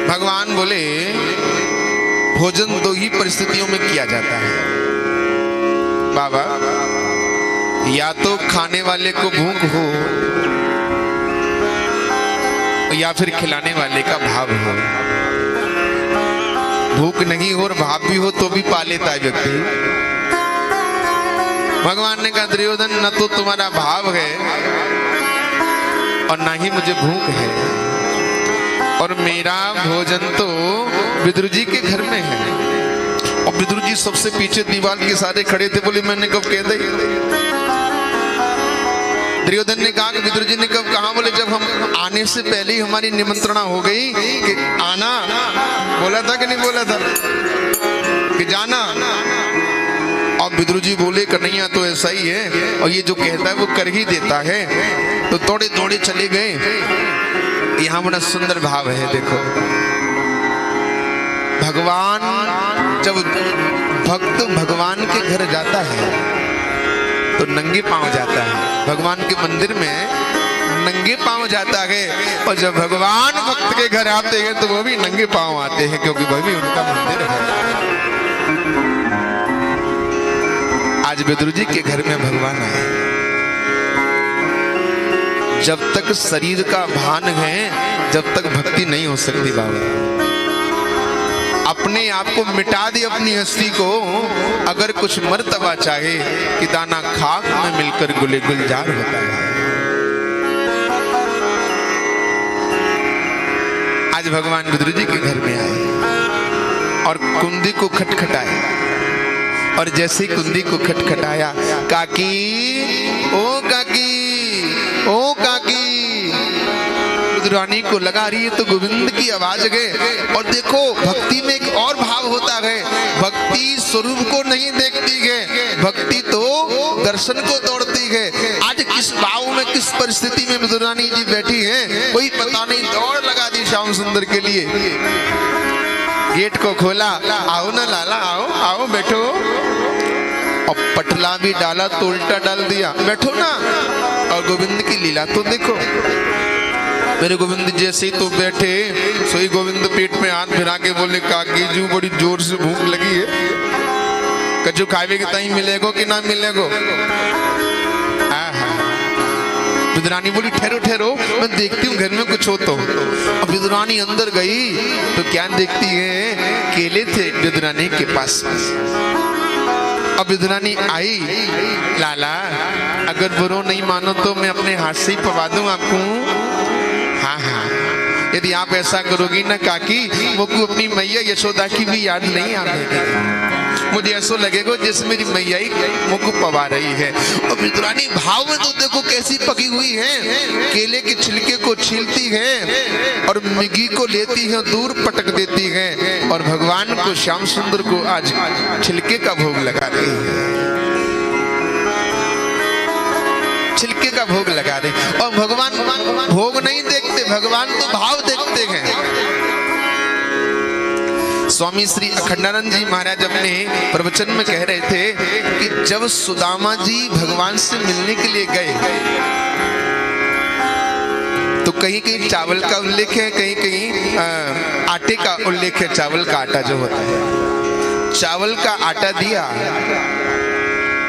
भगवान बोले भोजन 2 ही परिस्थितियों में किया जाता है बाबा, या तो खाने वाले को भूख हो या फिर खिलाने वाले का भाव हो। भूख नहीं हो और भाव भी हो तो भी पा लेता है व्यक्ति। भगवान ने कहा दुर्योधन न तो तुम्हारा भाव है और ना ही मुझे भूख है, और मेरा भोजन तो विदुर जी के घर में है। और विदुर जी सबसे पीछे दीवार के सारे खड़े थे, बोले मैंने कब कह दी? दुर्योधन ने कहा कि विदुर जी ने कब कहा? बोले जब हम आने से पहले ही हमारी निमंत्रणा हो गई कि आना। बोला था कि नहीं बोला था कि जाना? और विदुर जी बोले कन्हैया तो ऐसा ही है, और ये जो कहता है वो कर ही देता है। तो थोड़े थोड़े चले गए। यहाँ बड़ा सुंदर भाव है, देखो भगवान, जब भक्त भगवान के घर जाता है तो नंगे पांव जाता है। भगवान के मंदिर में नंगे पांव जाता है, और जब भगवान भक्त के घर आते हैं तो वो भी नंगे पांव आते हैं, क्योंकि वह भी उनका मंदिर है। आज विदुर जी के घर में भगवान आए। जब तक शरीर का भान है जब तक भक्ति नहीं हो सकती बाबा। अपने आप को मिटा दे, अपनी हस्ती को। अगर कुछ मर्तबा चाहे कि दाना खाक में मिलकर गुले गुलजार होता है। आज भगवान विदुर जी के घर में आए और कुंदी को खटखटाया, और जैसे ही कुंदी को खटखटाया, काकी ओ काकी ओ काकी, रानी को लगा रही है तो गोविंद की आवाज है। और देखो भक्ति में एक और भाव होता है, भक्ति स्वरूप को नहीं देखती है, भक्ति तो दर्शन को दौड़ती है। आज किस भाव में किस परिस्थिति में विदुरानी जी बैठी हैं कोई पता नहीं, दौड़ लगा दी श्याम सुंदर के लिए। गेट को खोला, आओ ना लाला, आओ आओ बैठो। और पटला भी डाला तो उल्टा डाल दिया, बैठो ना। और गोविंद की लीला तो देखो, मेरे गोविंद जैसे ही तो बैठे, सोई गोविंद पेट में हाथ भिरा के बोले, काकीजू बड़ी जोर से भूख लगी है, कछु खावे के ताई मिलेगो कि ना मिलेगो। विदुरानी बोली, ठहरो ठहरो, मैं देखती हूँ घर में कुछ हो तो। अब विदुरानी अंदर गई तो क्या देखती है, केले थे विदुरानी के पास। अब विदुरानी आई, लाला अगर बुरो नहीं मानो तो मैं अपने हाथ से ही पवा दूं आपको। हाँ हाँ, यदि आप ऐसा करोगी ना काकी, मुझको अपनी मैया यशोदा की भी याद नहीं आएगी, मुझे ऐसा लगेगा जैसे मेरी मैया ही मुझको पवा रही है। और विदुरानी भाव में तो देखो कैसी पकी हुई है, केले के छिलके को छीलती है और मिगी को लेती है, दूर पटक देती है, और भगवान को, श्याम सुंदर को आज छिलके का भोग लगा रही है, छिलके का भोग लगा रहे। और भगवान भोग नहीं देखते, भगवान तो भाव देखते हैं। स्वामी श्री अखंडानंद जी महाराज अपने प्रवचन में कह रहे थे कि जब सुदामा जी भगवान से मिलने के लिए गए तो कहीं कहीं चावल का उल्लेख है, कहीं कहीं आटे का उल्लेख है। चावल का आटा जो होता है, चावल का आटा दिया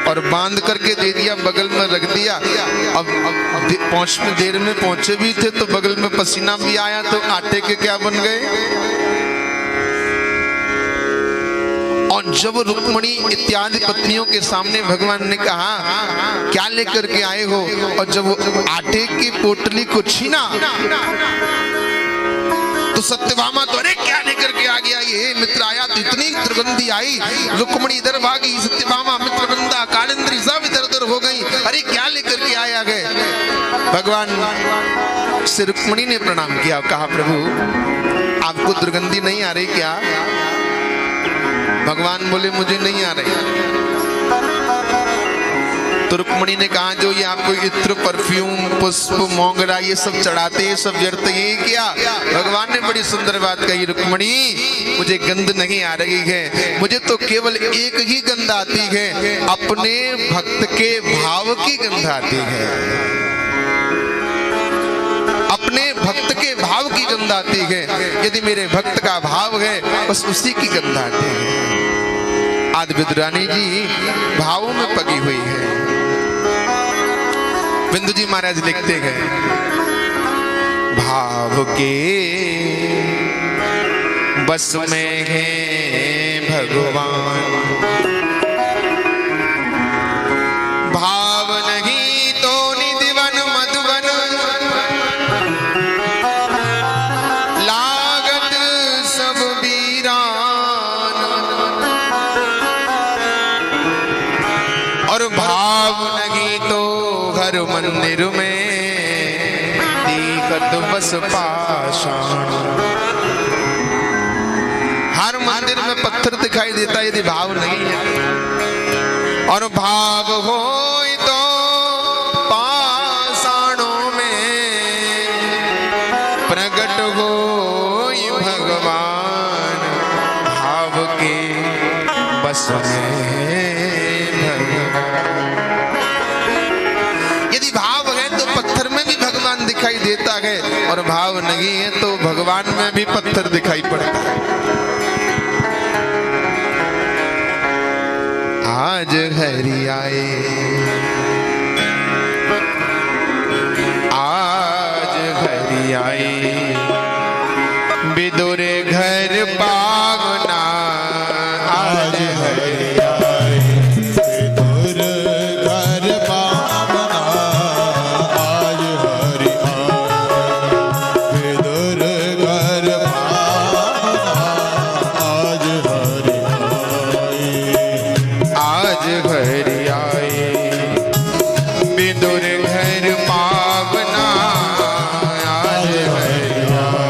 और बांध करके दे दिया, बगल में रख दिया। अब पहुंचने देर में पहुंचे भी थे तो बगल में पसीना भी आया, तो आटे के क्या बन गए। और जब रुक्मणी इत्यादि पत्नियों के सामने भगवान ने कहा, क्या लेकर के आए हो, और जब वो आटे की पोटली को छीना तो सत्यभामा तो, अरे क्या लेकर के आ गया ये, मित्र आया तो इतनी दुर्गंधी आई, रुक्मणी इधर भागी, सत्यभामा, मित्रवृंदा, कालिंद्री सब इधर उधर हो गई, अरे क्या लेकर के आया गए। भगवान से रुक्मणी ने प्रणाम किया, कहा प्रभु आपको दुर्गंधी नहीं आ रही क्या। भगवान बोले मुझे नहीं आ रही। तो रुक्मणी ने कहा, जो ये आपको इत्र, परफ्यूम, पुष्प, मोगरा ये सब चढ़ाते हैं, सब व्यर्थ ये क्या। भगवान ने बड़ी सुंदर बात कही, रुक्मणी मुझे गंध नहीं आ रही है, मुझे तो केवल एक ही गंध आती है, अपने भक्त के भाव की गंध आती है, अपने भक्त के भाव की गंध आती है। यदि मेरे भक्त का भाव है बस उसी की गंध आती है। आज विदुरानी जी भावों में पकी हुई है। बिंदु जी महाराज लिखते हैं, भाव के बस में है भगवान, भाव नहीं तो निधिवन मधुवन, लागत सब वीरान। और भाव नहीं तो हर मंदिर में दीखत बस पाषाण। हर मंदिर में पत्थर दिखाई देता यदि भाव नहीं है। और भाव हो तो पाषाणों में प्रकट हो भगवान, भाव के बस में भगवान। यदि भाव है तो पत्थर में भी भगवान दिखाई देता है, और भाव नहीं है तो भगवान में भी पत्थर दिखाई पड़ता है। आज हरि आए, आज हरि आए, विदुर घर पावना, आज हरि आए, विदुर घर पावना, आज हरि आए, विदुर घर पावना, आज हरि आए, आज हरि आए, विदुर घर पावना, आज हरि आए।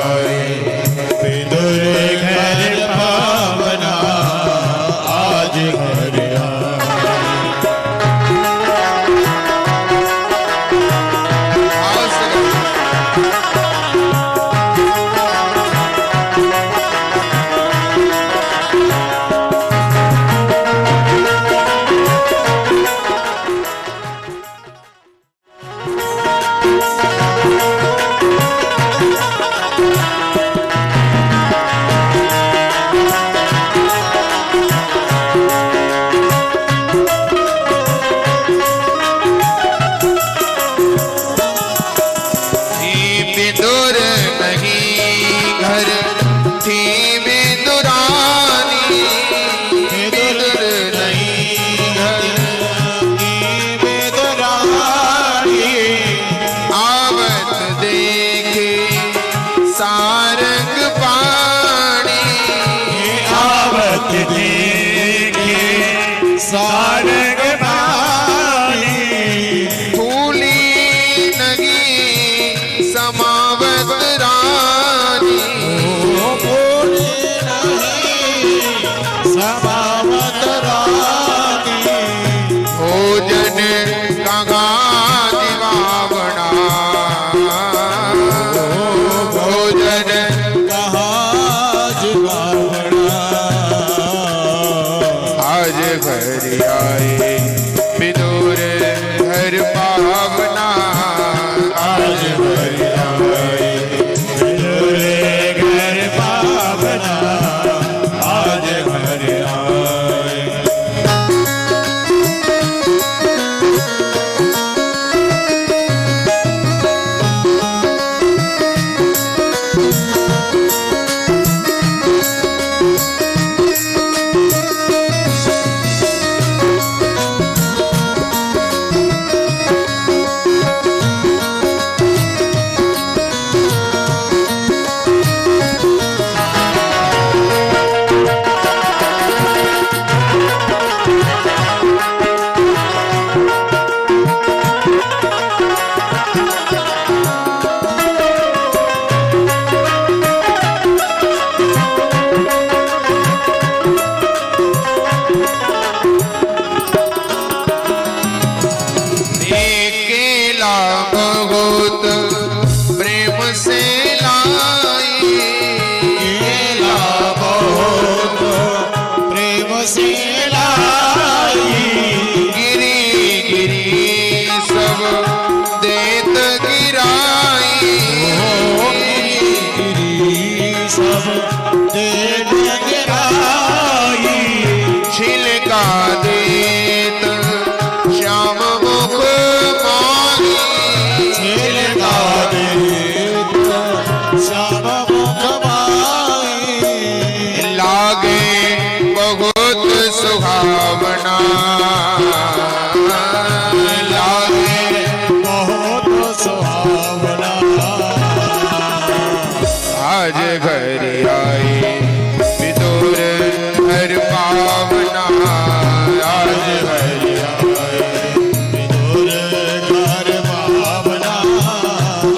विदुर नहीं घर थी विदुरानी, विदुर नहीं घर विदुरानी, आवत देखे सारंग पानी, आवत देखे सारंग पानी, फूली नगी समावत रानी, भूली नहीं समावत रानी, भोजन कगा दिवावना, भोजन कहाँ जुगावड़ा, आज घर आए विदुर घर पावना, आज घर आए विदुर घर पावना, आज घर आए। केला बहुत प्रेम से लाई, केला बहुत प्रेम से लाई, गिरी गिरी सब देत गिराई, गिरी सब देत गिराई, छिलका देत श्याम मुख माही, छिलका देत श्याम मुख माही, लागे बहुत सुहावना, लागे बहुत सुहावना, आज घर आए विदुर घर पावना, आज घर आए विदुर घर पावना,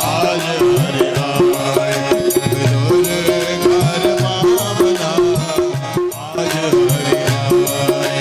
आज घर आए विदुर घर पावना, आज घर आए।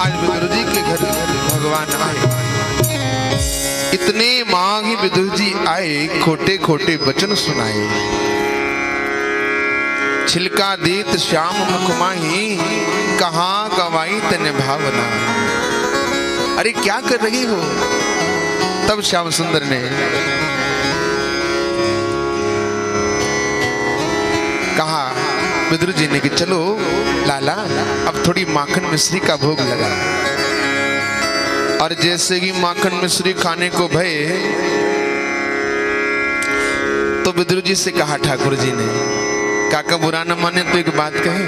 आज विदुर जी के घर भगवान आए, इतने मांग ही विदुर जी आए, खोटे खोटे वचन सुनाए, छिलका देत श्याम मुख माही, कहाँ गवाई तने भावना। अरे क्या कर रही हो? तब श्याम सुंदर ने कहा विदुर जी ने कि चलो लाला अब थोड़ी माखन मिश्री का भोग लगा। और जैसे ही माखन मिश्री खाने को भय तो विदुर जी से कहा ठाकुर जी ने, काका बुरा न माने तो एक बात कहे,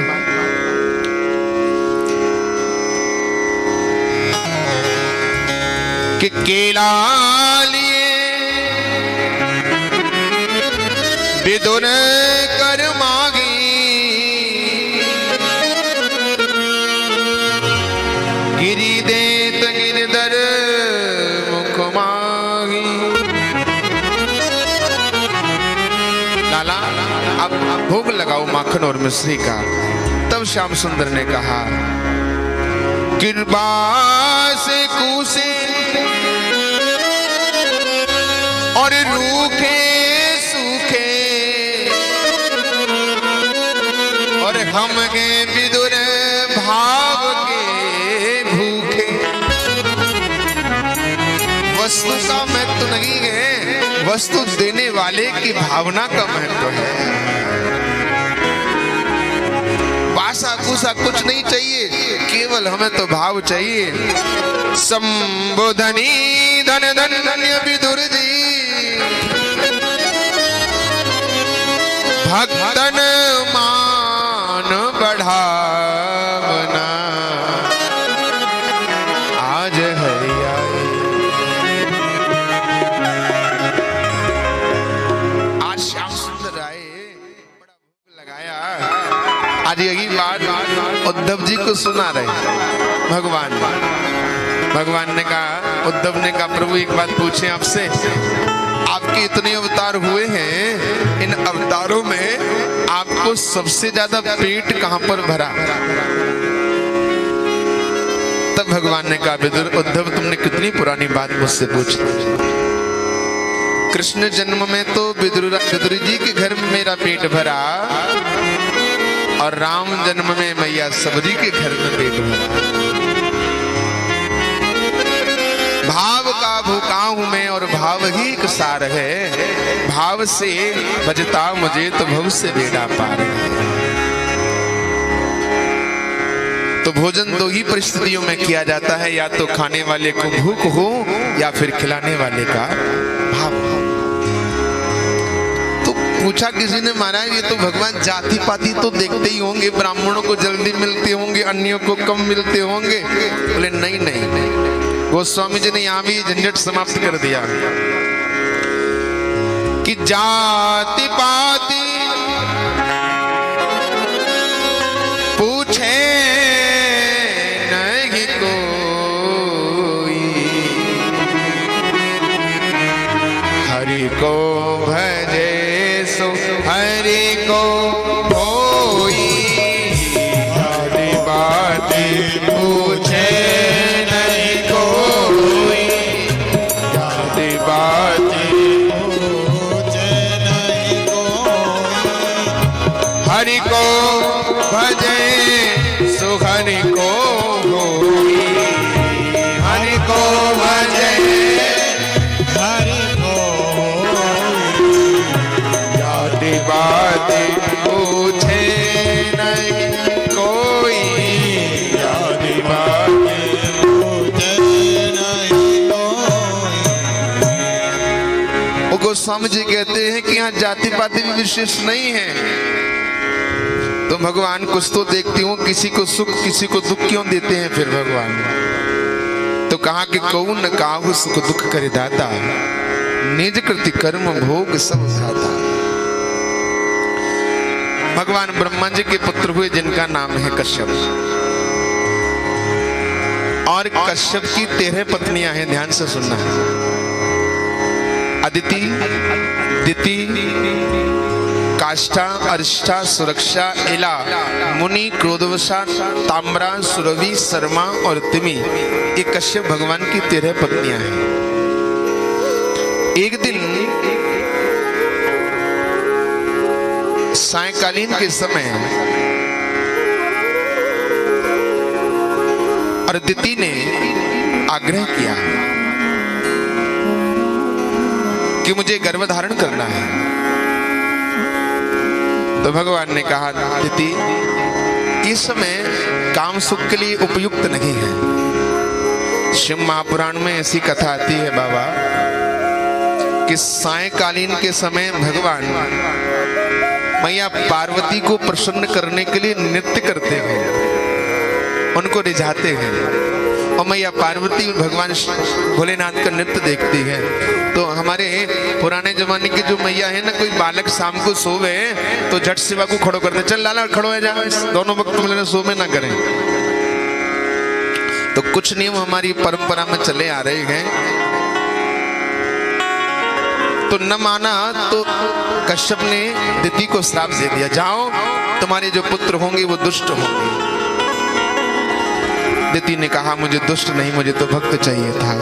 कि केला लिए विदुर कर मांगी, गिरी देत गिरधर मुख मांगी। लाला अब भोग लगाओ माखन और मिश्री का। तब श्याम सुंदर ने कहा कृपा से कूसे और रूखे सूखे और हम के विदुर भाव के भूखे। वस्तु का महत्व नहीं है, वस्तु देने वाले की भावना का महत्व है। पासा कुसा कुछ नहीं चाहिए, केवल हमें तो भाव चाहिए। संबोधनी धन धन धन्य विदुर जी, भक्तन मान बढ़ावना, आज हरियाई। आज श्याम सुंदर आए, बड़ा भोग लगाया। आज यही बात उद्धव जी को सुना रहे भगवान ने कहा, उद्धव ने कहा प्रभु एक बात पूछे आपसे, आपके इतने अवतार हुए हैं, इन अवतारों में आपको सबसे ज्यादा पेट कहां पर भरा? तब भगवान ने कहा विदुर, उद्धव तुमने कितनी पुरानी बात मुझसे पूछी। कृष्ण जन्म में तो विदुर जी के घर में मेरा पेट भरा, और राम जन्म में मैया सबरी के घर में पेट भरा। भाव का भूखा हूं मैं और भाव ही एक सार है, भाव से बजता मुझे तो भव से बेड़ा पार है। तो भोजन दो ही परिस्थितियों में किया जाता है, या तो खाने वाले को भूख हो या फिर खिलाने वाले का भाव। तो पूछा किसी ने, महाराज ये तो भगवान जाति पाति तो देखते ही होंगे, ब्राह्मणों को जल्दी मिलते होंगे, अन्यों को कम मिलते होंगे। बोले नहीं नहीं, गोस्वामी जी ने यहां भी झंझट समाप्त कर दिया कि जाति पाति पूछे नहीं कोई, हरि को भजे सो हरि को होई, जाति पाति पूछे हरि को भजे सुहरि को होई, हरि को भजे हरि को जाति बाति पूछे नहीं कोई, जाति बाति पूछे नहीं कोई। वो गोस्वामी जी कहते हैं कि यहाँ जाति पाति भी विशेष नहीं है। तो भगवान कुछ तो देखती हूँ, किसी को सुख किसी को दुख क्यों देते हैं फिर भगवान? तो कहा कि कौन न काहू सुख दुख करे दाता, निज कृति कर्म भोग सब खाता। भगवान ब्रह्मा जी के पुत्र हुए जिनका नाम है कश्यप, और कश्यप की 13 पत्नियां हैं। ध्यान से सुनना है। अदिति, दिति, काष्ठा, अरिष्ठा, सुरक्षा, इला, मुनि, क्रोधवशा, ताम्रा, सुरभि, शर्मा और तिमि, ये कश्यप भगवान की 13 पत्नियां हैं। एक दिन सायंकालीन के समय अदिति ने आग्रह किया कि मुझे गर्भधारण करना है। तो भगवान ने कहा अदिति, इस समय काम सुख के लिए उपयुक्त नहीं है। शिव महापुराण में ऐसी कथा आती है बाबा कि सायंकालीन के समय भगवान मैया पार्वती को प्रसन्न करने के लिए नृत्य करते हैं, उनको रिझाते हैं, और मैया पार्वती भगवान भोलेनाथ का नृत्य देखती है। तो हमारे पुराने जमाने की जो मैया है ना, कोई बालक शाम को सोवे तो झट सेवा को खड़ो करते, चल लाला खड़ो है जा, दोनों वक्त मिलने सोवे ना करें। तो कुछ नियम हमारी परंपरा में चले आ रहे हैं, तो न माना तो कश्यप ने दिति को श्राप दे दिया, जाओ तुम्हारे जो पुत्र होंगे वो दुष्ट होंगे। दिति ने कहा मुझे दुष्ट नहीं, मुझे तो भक्त चाहिए था।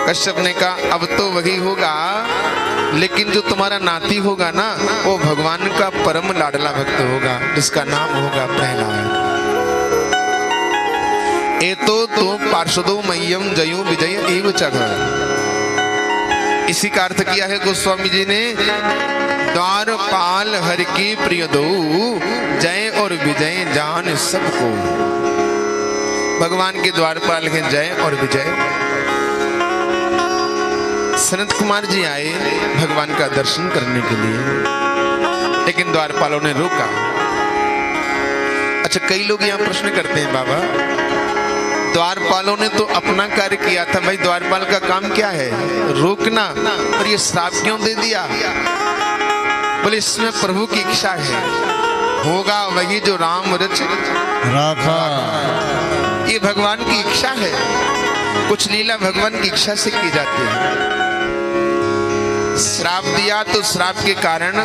कश्यप ने कहा अब तो वही होगा, लेकिन जो तुम्हारा नाती होगा ना वो भगवान का परम लाडला भक्त होगा, जिसका नाम होगा प्रहलाद। एतो तो पार्षदो मह्यम जयो विजय एव चघ। इसी का अर्थ किया है गोस्वामी जी ने, द्वारपाल हरि की प्रिय दो, जय और विजय जान सबको। भगवान के द्वारपाल हैं जय और विजय। सनत कुमार जी आए भगवान का दर्शन करने के लिए, लेकिन द्वारपालों ने रोका। अच्छा, कई लोग यहाँ प्रश्न करते हैं बाबा, द्वारपालों ने तो अपना कार्य किया था, भाई द्वारपाल का काम क्या है? रोकना, और ये श्राप क्यों दे दिया? बोले इसमें प्रभु की इच्छा है, होगा वही जो राम रच राखा। ये भगवान की इच्छा है। कुछ लीला भगवान की इच्छा से की जाती है। श्राप दिया तो श्राप के कारण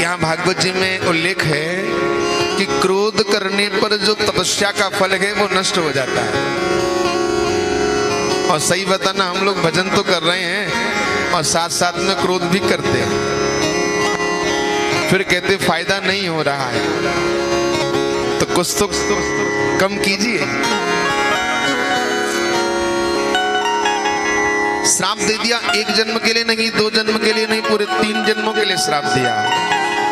यहाँ भागवत जी में उल्लेख है कि क्रोध करने पर जो तपस्या का फल है वो नष्ट हो जाता है। और सही बताना, हम लोग भजन तो कर रहे हैं और साथ साथ में क्रोध भी करते हैं, फिर कहते फायदा नहीं हो रहा है, तो कुछ तो कम कीजिए। श्राप दे दिया, एक जन्म के लिए नहीं, 2 जन्म के लिए नहीं, पूरे 3 जन्मों के लिए श्राप दिया।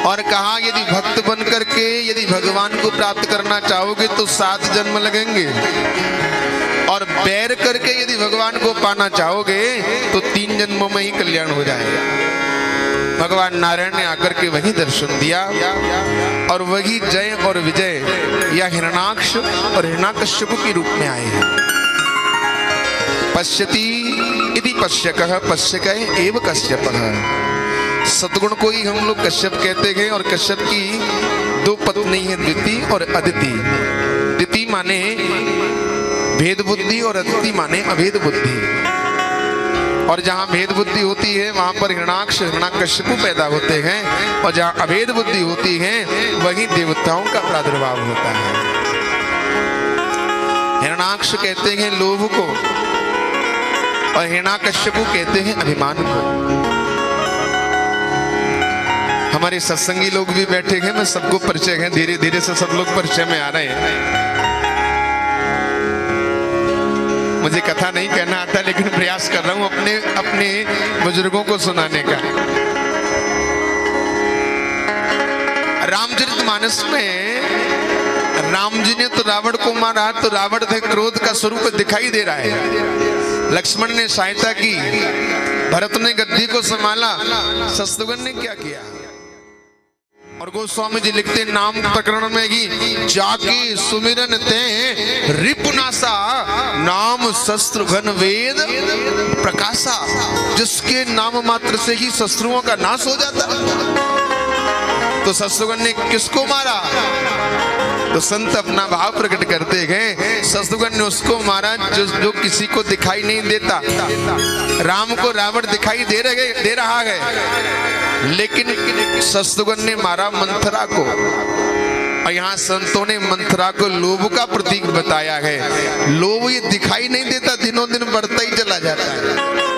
और कहा यदि भक्त बन करके यदि भगवान को प्राप्त करना चाहोगे तो 7 जन्म लगेंगे, और बैर करके यदि भगवान को पाना चाहोगे तो 3 जन्मों में ही कल्याण हो जाएगा। भगवान नारायण ने आकर के वही दर्शन दिया, और वही जय और विजय या हिरणाक्ष और हिरणाकश्यप के रूप में आए हैं। पश्यति इति पश्यकः, पश्यकः एव कश्यपः। सतगुण को ही हम लोग कश्यप कहते हैं, और कश्यप की 2 पत्नी है, दिति और अदिति। दिति माने भेद बुद्धि और अदिति माने अभेद बुद्धि। और जहाँ भेद बुद्धि होती है वहां पर हिरणाक्ष हिरणाकश्यप पैदा होते हैं, और जहाँ अभेद बुद्धि होती है वहीं देवताओं का प्रादुर्भाव होता है। हिरणाक्ष कहते हैं लोभ को, और हिरणाकश्यप कहते हैं अभिमान को। हमारे सत्संगी लोग भी बैठे हैं, मैं सबको परिचय है, धीरे धीरे से सब लोग परिचय में आ रहे हैं। मुझे कथा नहीं कहना आता, लेकिन प्रयास कर रहा हूं अपने बुजुर्गों को सुनाने का। रामचरितमानस में राम जी ने तो रावण को मारा, तो रावण थे क्रोध का स्वरूप दिखाई दे रहा है। लक्ष्मण ने सहायता की, भरत ने गद्दी को संभाला, शत्रुघ्न ने क्या किया? और गोस्वामी जी लिखते नाम प्रकरण में ही, जाके सुमिरन ते रिपुनासा, नाम शत्रुघ्न वेद प्रकाशा। जिसके नाम मात्र से ही शत्रुओं का नाश हो जाता। तो शत्रुघ्न ने किसको मारा? तो संत अपना भाव प्रकट करते हैं, शत्रुघ्न ने उसको मारा जो किसी को दिखाई नहीं देता। राम को रावण दिखाई दे रहा है, लेकिन शत्रुघ्न ने मारा मंथरा को। और यहाँ संतों ने मंथरा को लोभ का प्रतीक बताया है। लोभ ये दिखाई नहीं देता, दिनों दिन बढ़ता ही चला जाता है।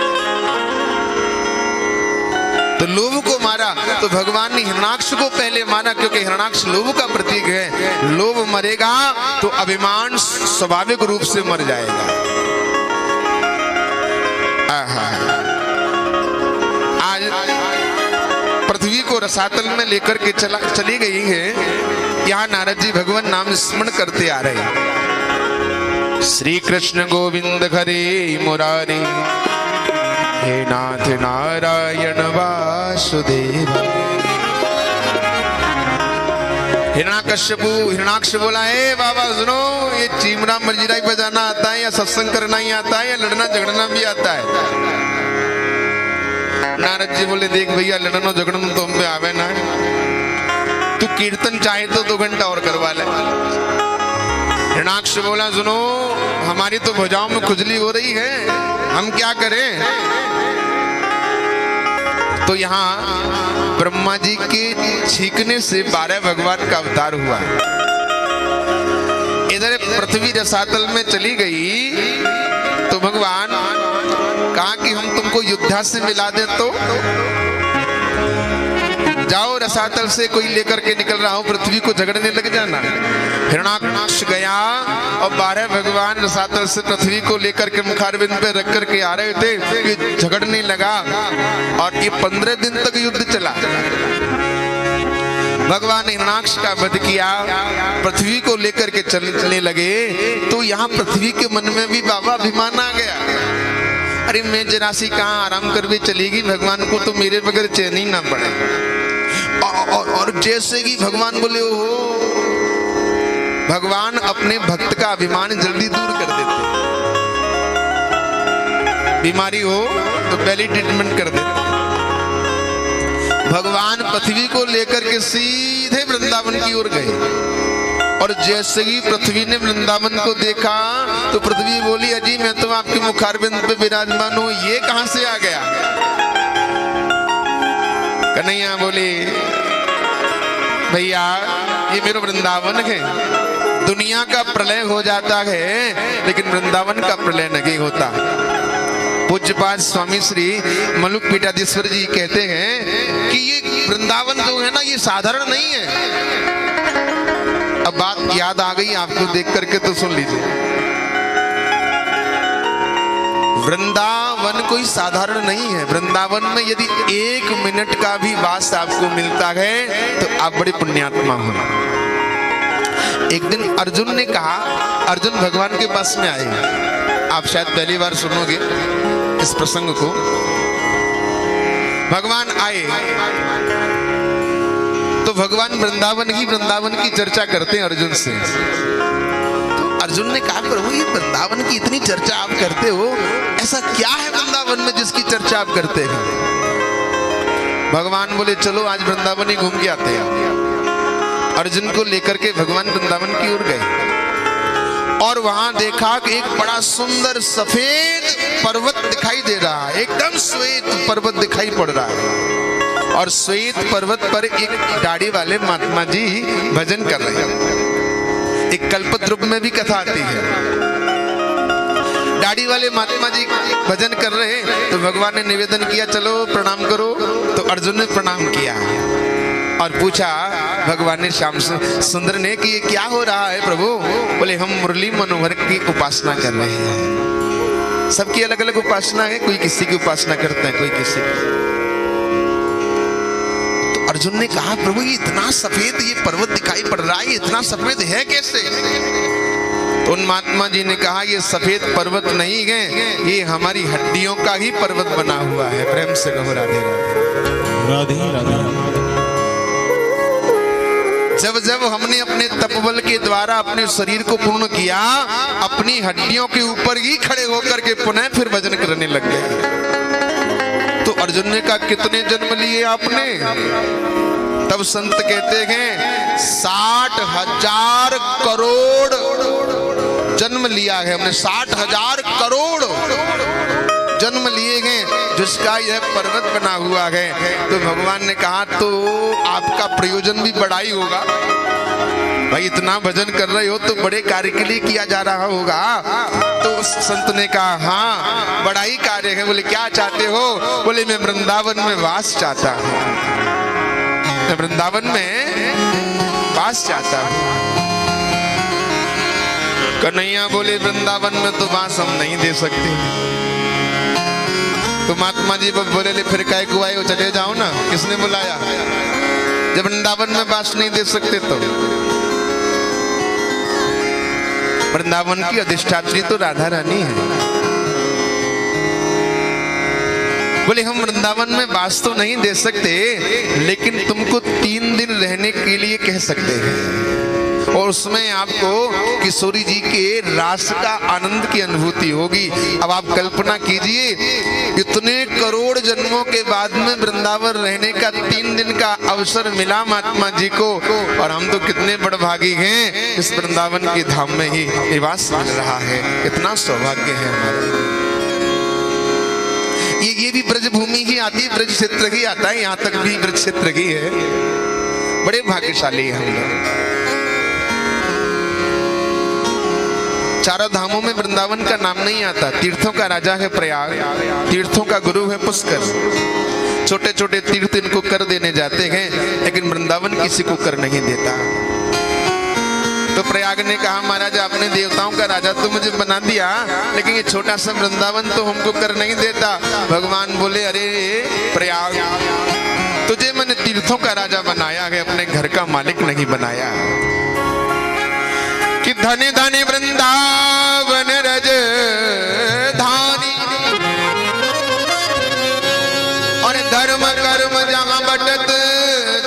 तो लोभ को मारा, तो भगवान ने हिरणाक्ष को पहले मारा, क्योंकि हिरणाक्ष लोभ का प्रतीक है। लोभ मरेगा तो अभिमान स्वाभाविक रूप से मर जाएगा। आज पृथ्वी को रसातल में लेकर के चली गई है। यहाँ नारद जी भगवान नाम स्मरण करते आ रहे हैं। श्री कृष्ण गोविंद हरे मुरारी, हे नाथ नारायण वासुदेव। हिरणाक्ष बोला, हे बाबा सुनो, ये चीमरा मर्जीरा बजाना आता है या सत्संग करना ही आता है या लड़ना झगड़ना भी आता है? नारद जी बोले, देख भैया लड़ना झगड़ना तो हम पे आवे ना है, तू कीर्तन चाहे तो 2 घंटा और करवा ले। हिरणाक्ष बोला, सुनो हमारी तो भुजाओं में खुजली हो रही है, हम क्या करें? तो यहाँ ब्रह्मा जी के छींकने से 12 भगवान का अवतार हुआ। इधर पृथ्वी रसातल में चली गई तो भगवान कहा कि हम तुमको योद्धा से मिला दे, तो जाओ रसातल से कोई लेकर के निकल रहा हूं, पृथ्वी को झगड़ने लग जाना। हिरण्याक्ष गया और 12 भगवान रसातल से पृथ्वी को लेकर के मुखारबिंद पे रख करके आ रहे थे, ये झगड़ने लगा और ये 15 दिन तक युद्ध चला। भगवान ने हिरण्याक्ष का वध किया, पृथ्वी को लेकर के चलने लगे तो यहाँ पृथ्वी के मन में भी बाबा अभिमान आ गया, अरे मैं जरा सी कहाँ आराम कर भी चलेगी, भगवान को तो मेरे बगैर चैन ही ना पड़े। और जैसे कि भगवान बोले हो, भगवान अपने भक्त का अभिमान जल्दी दूर कर देते, बीमारी हो तो पहले ट्रीटमेंट कर देते। भगवान पृथ्वी को लेकर के सीधे वृंदावन की ओर गए और जैसे ही पृथ्वी ने वृंदावन को देखा तो पृथ्वी बोली, अजी मैं तो आपके मुखारबिंद पे विराजमान हूं, ये कहां से आ गया? कन्हैया बोले, भैया ये मेरा वृंदावन है, दुनिया का प्रलय हो जाता है लेकिन वृंदावन का प्रलय नहीं होता। पूज्यपाद स्वामी श्री मलुक पीठाधीश्वर जी कहते हैं कि ये वृंदावन जो है ना, ये साधारण नहीं है। अब बात याद आ गई आपको देख करके, तो सुन लीजिए। वृंदावन कोई साधारण नहीं है। वृंदावन में यदि 1 मिनट का भी वास आपको मिलता है तो आप बड़े पुण्यात्मा हो। एक दिन अर्जुन ने कहा, अर्जुन भगवान के पास में आए, आप शायद पहली बार सुनोगे इस प्रसंग को। भगवान आए तो भगवान वृंदावन की चर्चा करते हैं अर्जुन से। तो अर्जुन ने कहा, प्रभु ये वृंदावन की इतनी चर्चा आप करते हो, ऐसा क्या है वृंदावन में जिसकी चर्चा आप करते हैं? भगवान बोले, चलो आज वृंदावन ही घूम के आते हैं। अर्जुन को लेकर के भगवान वृंदावन की ओर गए और वहां देखा कि एक बड़ा सुंदर सफेद पर्वत दिखाई दे रहा है, एकदम श्वेत पर्वत दिखाई पड़ रहा है और श्वेत पर्वत पर एक दाढ़ी वाले महात्मा जी भजन कर रहे हैं। एक कल्पद्रुम में भी कथा आती है, दाढ़ी वाले महात्मा जी भजन कर रहे हैं तो भगवान ने निवेदन किया, चलो प्रणाम करो। तो अर्जुन ने प्रणाम किया और पूछा भगवान ने श्याम सुंदर ने कि ये क्या हो रहा है प्रभु? बोले, हम मुरली मनोहर की उपासना कर रहे हैं। सबकी अलग अलग उपासना है, कोई किसी की उपासना करते हैं, कोई किसी की। तो अर्जुन ने कहा, प्रभु ये इतना सफेद ये पर्वत दिखाई पड़ रहा है, ये इतना सफेद है कैसे? तो उन महात्मा जी ने कहा, ये सफेद पर्वत नहीं है, ये हमारी हड्डियों का ही पर्वत बना हुआ है। प्रेम से कहो राधे राधे राधे राधे। जब जब हमने अपने तपबल के द्वारा अपने शरीर को पूर्ण किया, अपनी हड्डियों के ऊपर ही खड़े होकर के पुनः फिर भजन करने लग गए। तो अर्जुन ने कहा, कितने जन्म लिए आपने? तब संत कहते हैं 60,000 करोड़ जन्म लिया है हमने, 60,000 करोड़ जन्म लिए हैं जिसका यह पर्वत बना हुआ है। तो भगवान ने कहा, तो आपका प्रयोजन भी बड़ा ही होगा भाई, इतना भजन कर रहे हो तो बड़े कार्य के लिए किया जा रहा होगा। तो उस संत ने कहा, हाँ बड़ा ही कार्य है। बोले, क्या चाहते हो? बोले, मैं वृंदावन में वास चाहता हूँ, मैं वृंदावन में वास चाहता हूँ। कन्हैया बोले, वृंदावन में तो वास हम नहीं दे सकते। तो महात्मा जी बोले, फिर काय को आए हो, चले जाओ ना, किसने बुलाया? जब वृंदावन में वास नहीं दे सकते तो वृंदावन की अधिष्ठात्री तो राधा रानी है। बोले, हम वृंदावन में वास तो नहीं दे सकते, लेकिन तुमको 3 दिन रहने के लिए कह सकते हैं और उसमें आपको किशोरी जी के रास का आनंद की अनुभूति होगी। अब आप कल्पना कीजिए, इतने करोड़ जन्मों के बाद में वृंदावन रहने का 3 दिन का अवसर मिला महात्मा जी को, और हम तो कितने बड़भागी हैं, इस वृंदावन के धाम में ही निवास मिल रहा है। इतना सौभाग्य है हमारा। ये भी ब्रजभूमि ही आती है, ब्रज क्षेत्र ही आता है, यहाँ तक भी ब्रज क्षेत्र ही है। बड़े भाग्यशाली हैं हम लोग। चारों धामों में वृंदावन का नाम नहीं आता। तीर्थों का राजा है प्रयाग, तीर्थों का गुरु है पुष्कर। छोटे छोटे तीर्थ इनको कर देने जाते हैं, लेकिन वृंदावन किसी को कर नहीं देता। तो प्रयाग ने कहा महाराज आपने देवताओं का राजा तो मुझे बना दिया, लेकिन ये छोटा सा वृंदावन तो हमको कर नहीं देता। भगवान बोले अरे प्रयाग, तुझे मैंने तीर्थों का राजा बनाया है, अपने घर का मालिक नहीं बनाया। कि धने धने वृंदावन रज धानी, और धर्म कर्म जहां बटत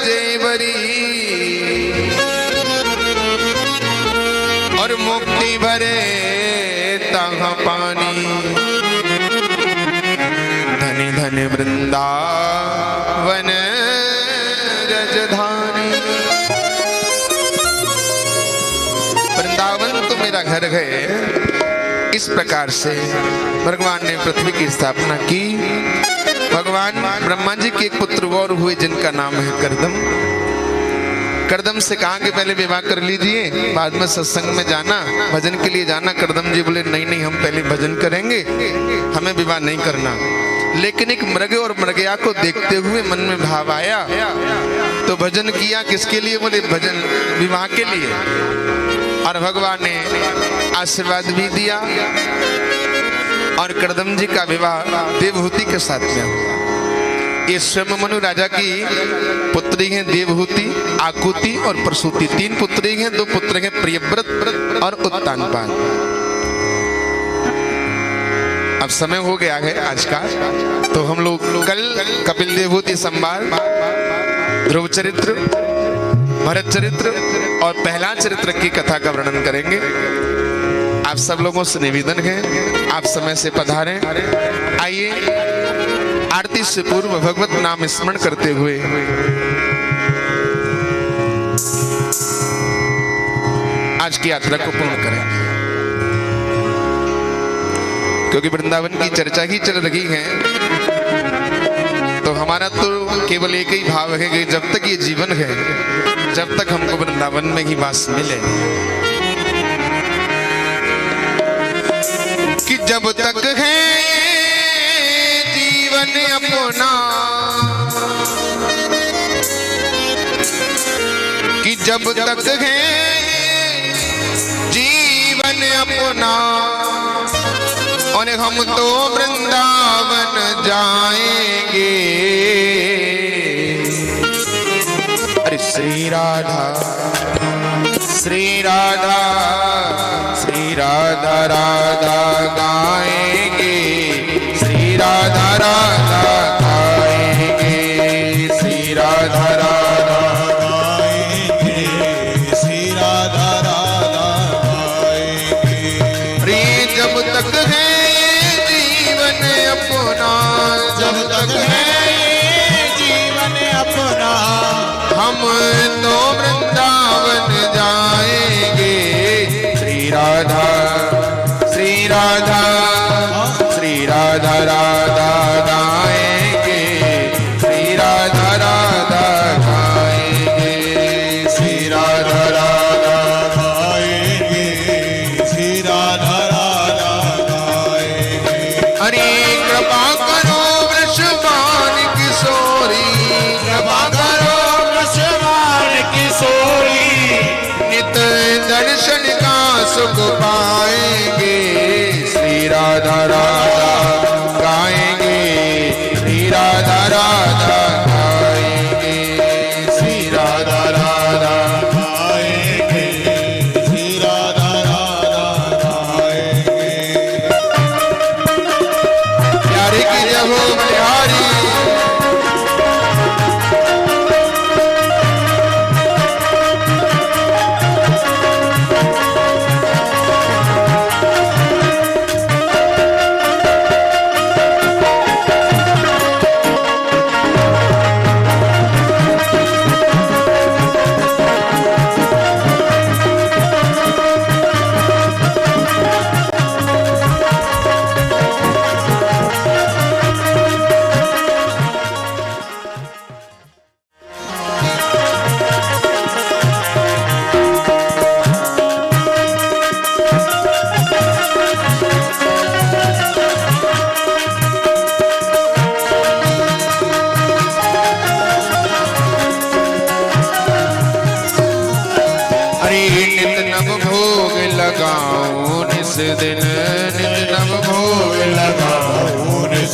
जेवरी, और मुक्ति भरे तहाँ पानी। धने धने वृंदावन रजधानी। वृंदावन तो मेरा घर है। इस प्रकार से भगवान ने पृथ्वी की स्थापना की। भगवान ब्रह्मा जी के एक पुत्र और हुए जिनका नाम है कर्दम। कर्दम से कहा कि पहले विवाह कर लीजिए, बाद में सत्संग में जाना, भजन के लिए जाना। कर्दम जी बोले नहीं नहीं, हम पहले भजन करेंगे, हमें विवाह नहीं करना। लेकिन एक मृग और मृगया को देखते हुए मन में भाव आया, तो भजन किया। किसके लिए? बोले भजन विवाह के लिए। और भगवान ने आशीर्वाद भी दिया, और कर्दम जी का विवाह देवहूति के साथ में हुआ। ये स्वयं मनु राजा की पुत्री हैं देवहूति, आकुति और प्रसूति। 3 पुत्री हैं, 2 पुत्र हैं प्रियव्रत और उत्तानपाद। अब समय हो गया है आज का, तो हम लोग कल कपिल देवहूति संवाद, ध्रुव चरित्र, भरत चरित्र और पहला चरित्र की कथा का वर्णन करेंगे। आप सब लोगों से निवेदन है, आप समय से पधारें। आइए आरती से पूर्व भगवत नाम स्मरण करते हुए आज की यात्रा को पूर्ण करें, क्योंकि वृंदावन की चर्चा ही चल रही है। तो हमारा तो केवल एक ही भाव है कि जब तक ये जीवन है, जब तक हमको वृंदावन में ही वास मिले, कि जब तक है जीवन अपना, कि जब तक है जीवन अपना, और हम तो वृंदावन जाएंगे। अरे श्री राधा श्री राधा श्री राधा राधा गाएंगे, श्री राधा राधा गाएंगे, श्री राधा राधा गाएंगे, श्री राधा राधा गाएंगे। रे जब तक है जीवन अपना, जब तक है जीवन अपना, हम तो वृंदावन जाएंगे। श्री राधा श्री राधा श्री राधा राधा गाएंगे, श्री राधा राधा गाएंगे, श्री राधा राधा गाएंगे, श्री राधा राधा गाएंगे। अरे कृपा करो वृषभान किशोरी, कृपा करो वृषभान किशोरी, नित दर्शन का सुख पाएंगे। श्री राधा राधा गाएंगे, श्री राधा राधा गाएंगे, श्री राधा राधा गाएंगे, श्री राधा राधा गाएंगे। प्यारे की जय हो बिहारी।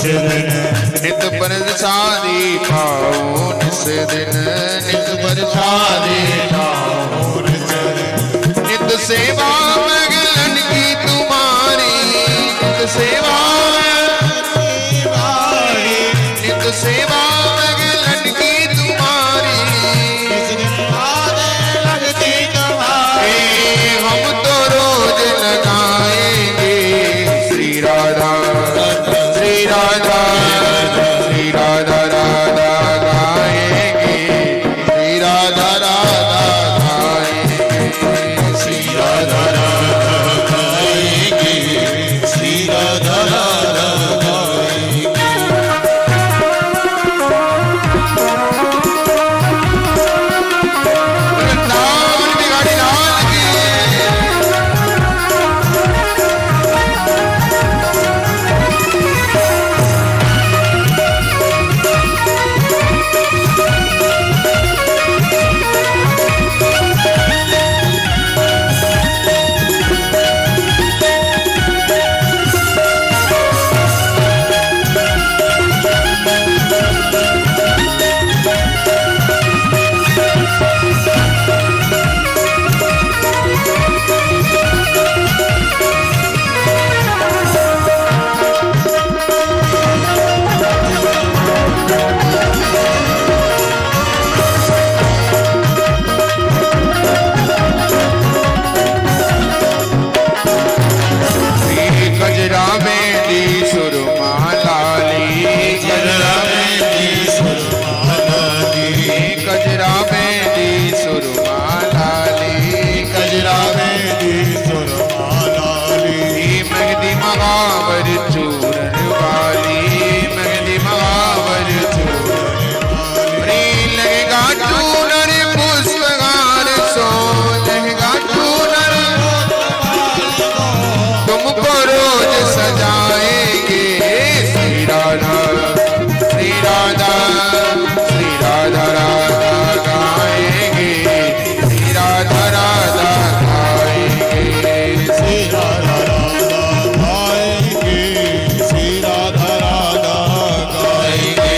दिन नित प्रसादी पाओ निस दिन नित प्रसादी पाओ निस दिन नित सेवा मगलन की तुम्हारी नित सेवा नित सेवा मगलन की तुम्हारी इस दिन आने लगती तुम्हारी हम तो रोज लगाएंगे श्री राधा श्री राधा श्री राधा राधा गाएंगे श्री राधा राधा गाएंगे श्री राधा राधा गाएंगे श्री राधा राधा गाएंगे वृंदावन बिहारी लाल की गजरा में दी सुरमालाली गजरा में दी सुरमालाली गजरा में दी सुरमालाली गजरा में दी सुरमालाली मेहंदी महावर चूरन वाली मेहंदी महावर चूरन वाली लगेगा चूनर पुष्पगार सो लगेगा चूनर तुमको रोज सजाएंगे श्री राधा श्री राधा श्री राधा राधा गाएंगे श्री राधा राधा गाएंगे श्री राधा राधा गाएंगे श्री राधा राधा गाएंगे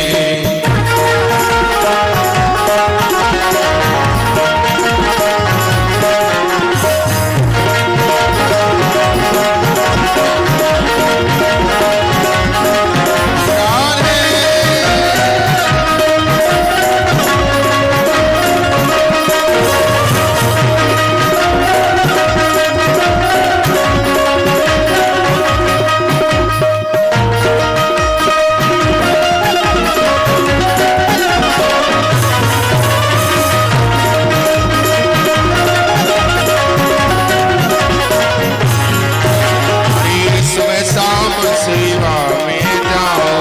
सुबह शाम सेवा में जाओ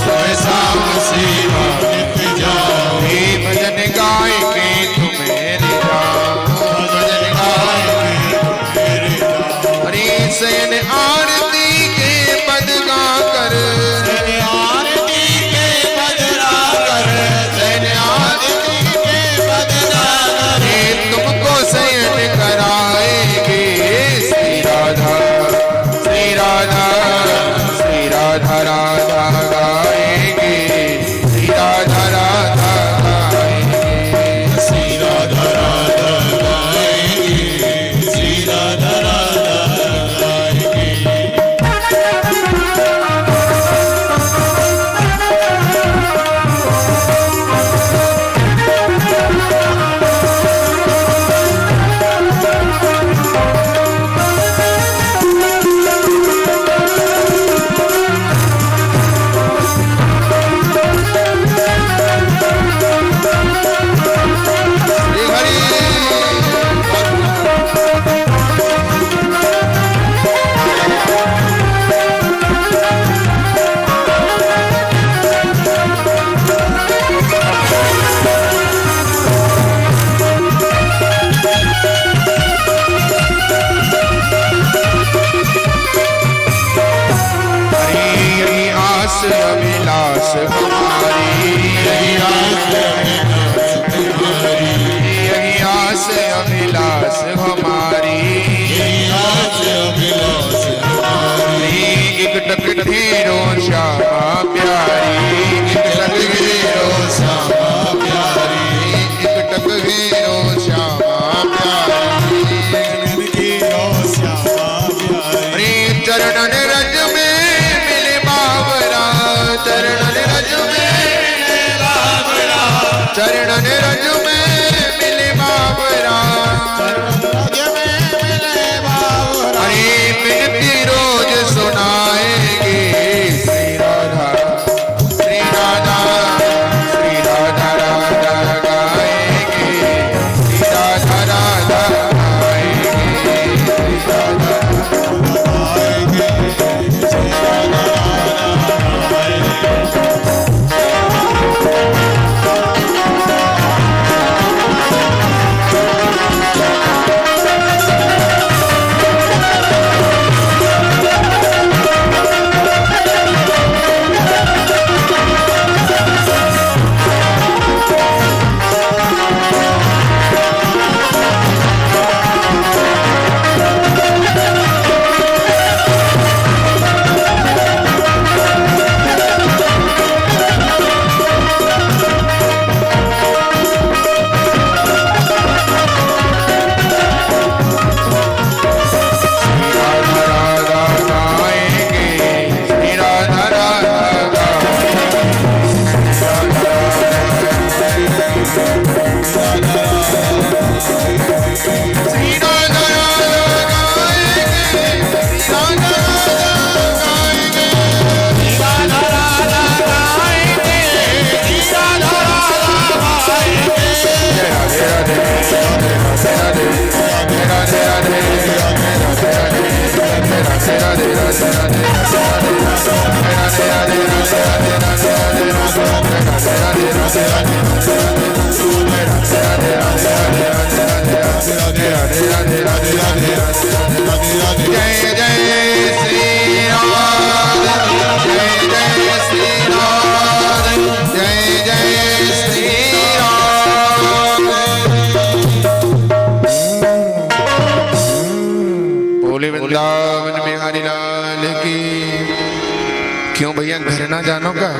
सुबह शाम सेवा नित जाओ हे भजन गाय के तुम्हें जाओ भजन गाय मेरे नाम हरि सैन आरती के पद गा कर आरती के बदला कर सैन आरती के बदला कर हे तुमको शयन कराएंगे श्री राधा श्री राधा श्री राधा राधा गाएंगे श्री राधा राधा गाएंगे श्री राधा राधा गाएंगे श्री राधा राधा गाएंगे श्री हरि हरि आस अभिलाष हमारी यही आस अभिलाष हमारी एक टक ठेरो श्यामा चरणन रज में मिले बाबरा, रज में मिले बाबरा। अरे बिनती रोज सुनाएंगे श्री राधा श्री राधा श्री राधा राधा गाएंगे, श्री राधा राधा गाएंगे, श्री राधा आएंगे श्री राधा जय जय श्री राधा, जय जय श्री राधा, जय जय श्री राधा। बोले वृंदावन बिहारी लाल की। क्यों भैया घर ना जानो का?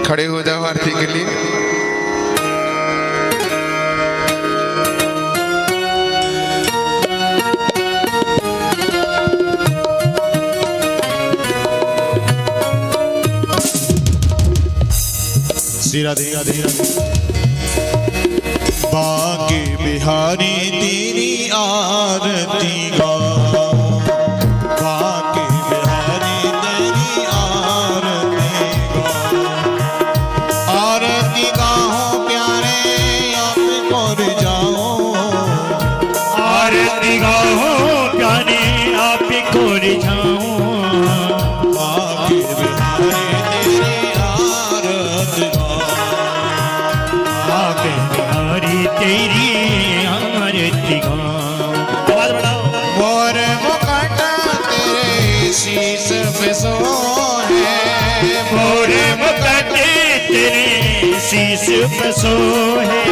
खड़े हो जाओ आरती के लिए। राधे राधे बाके बिहारी तेरी आरती गाऊं, बाके बिहारी तेरी आरती गाऊं, आरती गाऊं प्यारे आपको रिझाऊं, आरती गाओ प्यारे आपको रिझाऊं, बाके बिहारी तेरी आरती आके बिहारी तेरी आरती गाऊं। आवाज बढ़ाओ। मोर मुकुट तेरे शीश पे सोहे, मोर मुकुट तेरे शीश पे सोहे,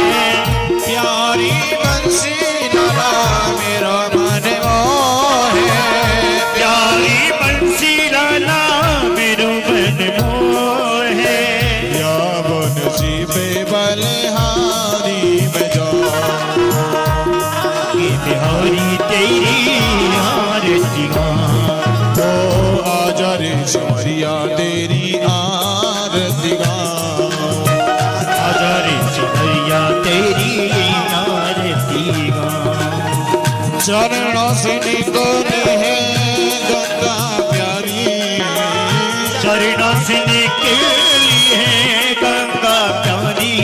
प्यारी बंसी लगा मेरा मन मोहे, प्यारी बंसी लाला मेरो मन मोहे, या बंसी पे बलिहारी में जाऊं, आके बिहारी तेरी आरती गाऊं। ओ आजा रे सिमरिया तेरी आरती गाऊं, आजा रे सिमरिया तेरी आरती गाऊं। चरणों से निकली है गंगा प्यारी, चरणों से निकली है गंगा प्यारी,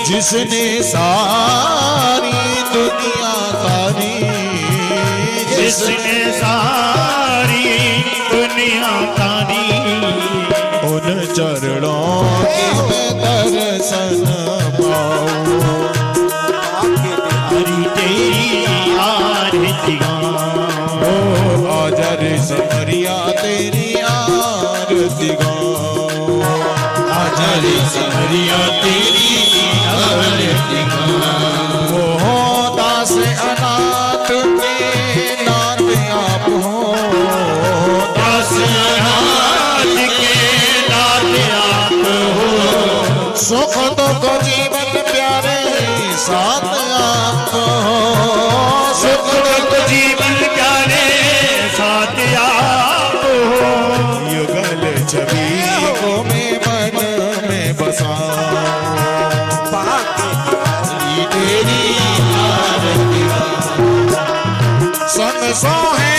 जिसने सारी दुनिया तारी, जिसने सारी दुनिया तारी, उन चरणों के मैं दर्शन पाऊं, हरी तेरी आरती गाऊं। ओ आजा रे सिमरिया तेरी आरती गाऊं, आजा रे सिमरिया तेरी आरती गाऊं। ओ दास अनाथ के नाथ आप हो, दास हाथ के नाथ आप हो, सुख दुख जीवन प्यारे साथ आप हो, सुख दुख जीवन प्यारे साथ आप हो, युगल छवि को मैं मन में बसाऊं, सोहे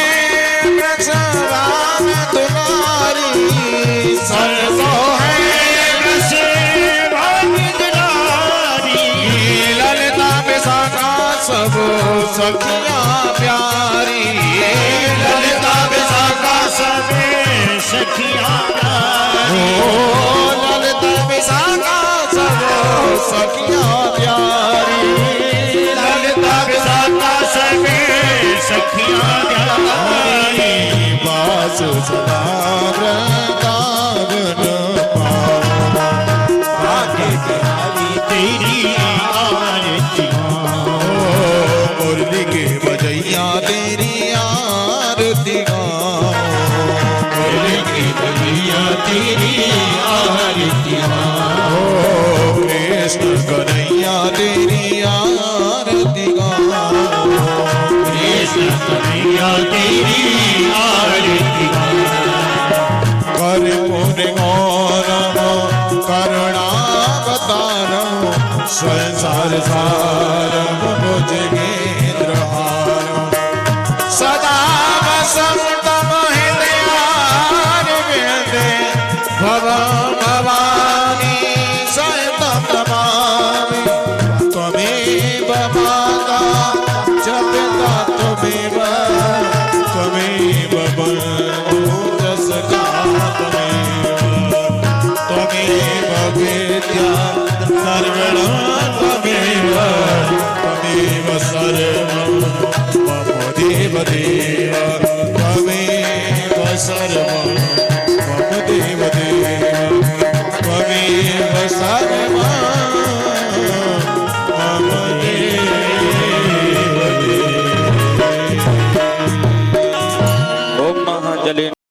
प्रसराम तुम्हारी सरसों है ललिता विशाखा सब सखियां प्यारी ललिता विशाखा सब सखियां ललिता विशाखा सब सखियां प्यारी ललिता विशाखा सब सखियां प्यारी बास सदा वृंदावन भाग्य कहानी तेरी आरती मुरली के बजैया तेरी आरती मुरली की बजैया तेरी आरती कृष्ण कन्हैया तेरी आरती कृष्ण कन्हैया तेरी आरती कर पुण्य गौरव करुणावतारम संसार सारम भुजगेंद्र हारम सदा वसंतम हृदयार विंदे भवम भवानी सहितं नमामि त्वमेव माता च पिता त्वमेव बन्धुरसखा त्वमेव विद्या सर्वणा त्वमेव सर्वं मम देव देव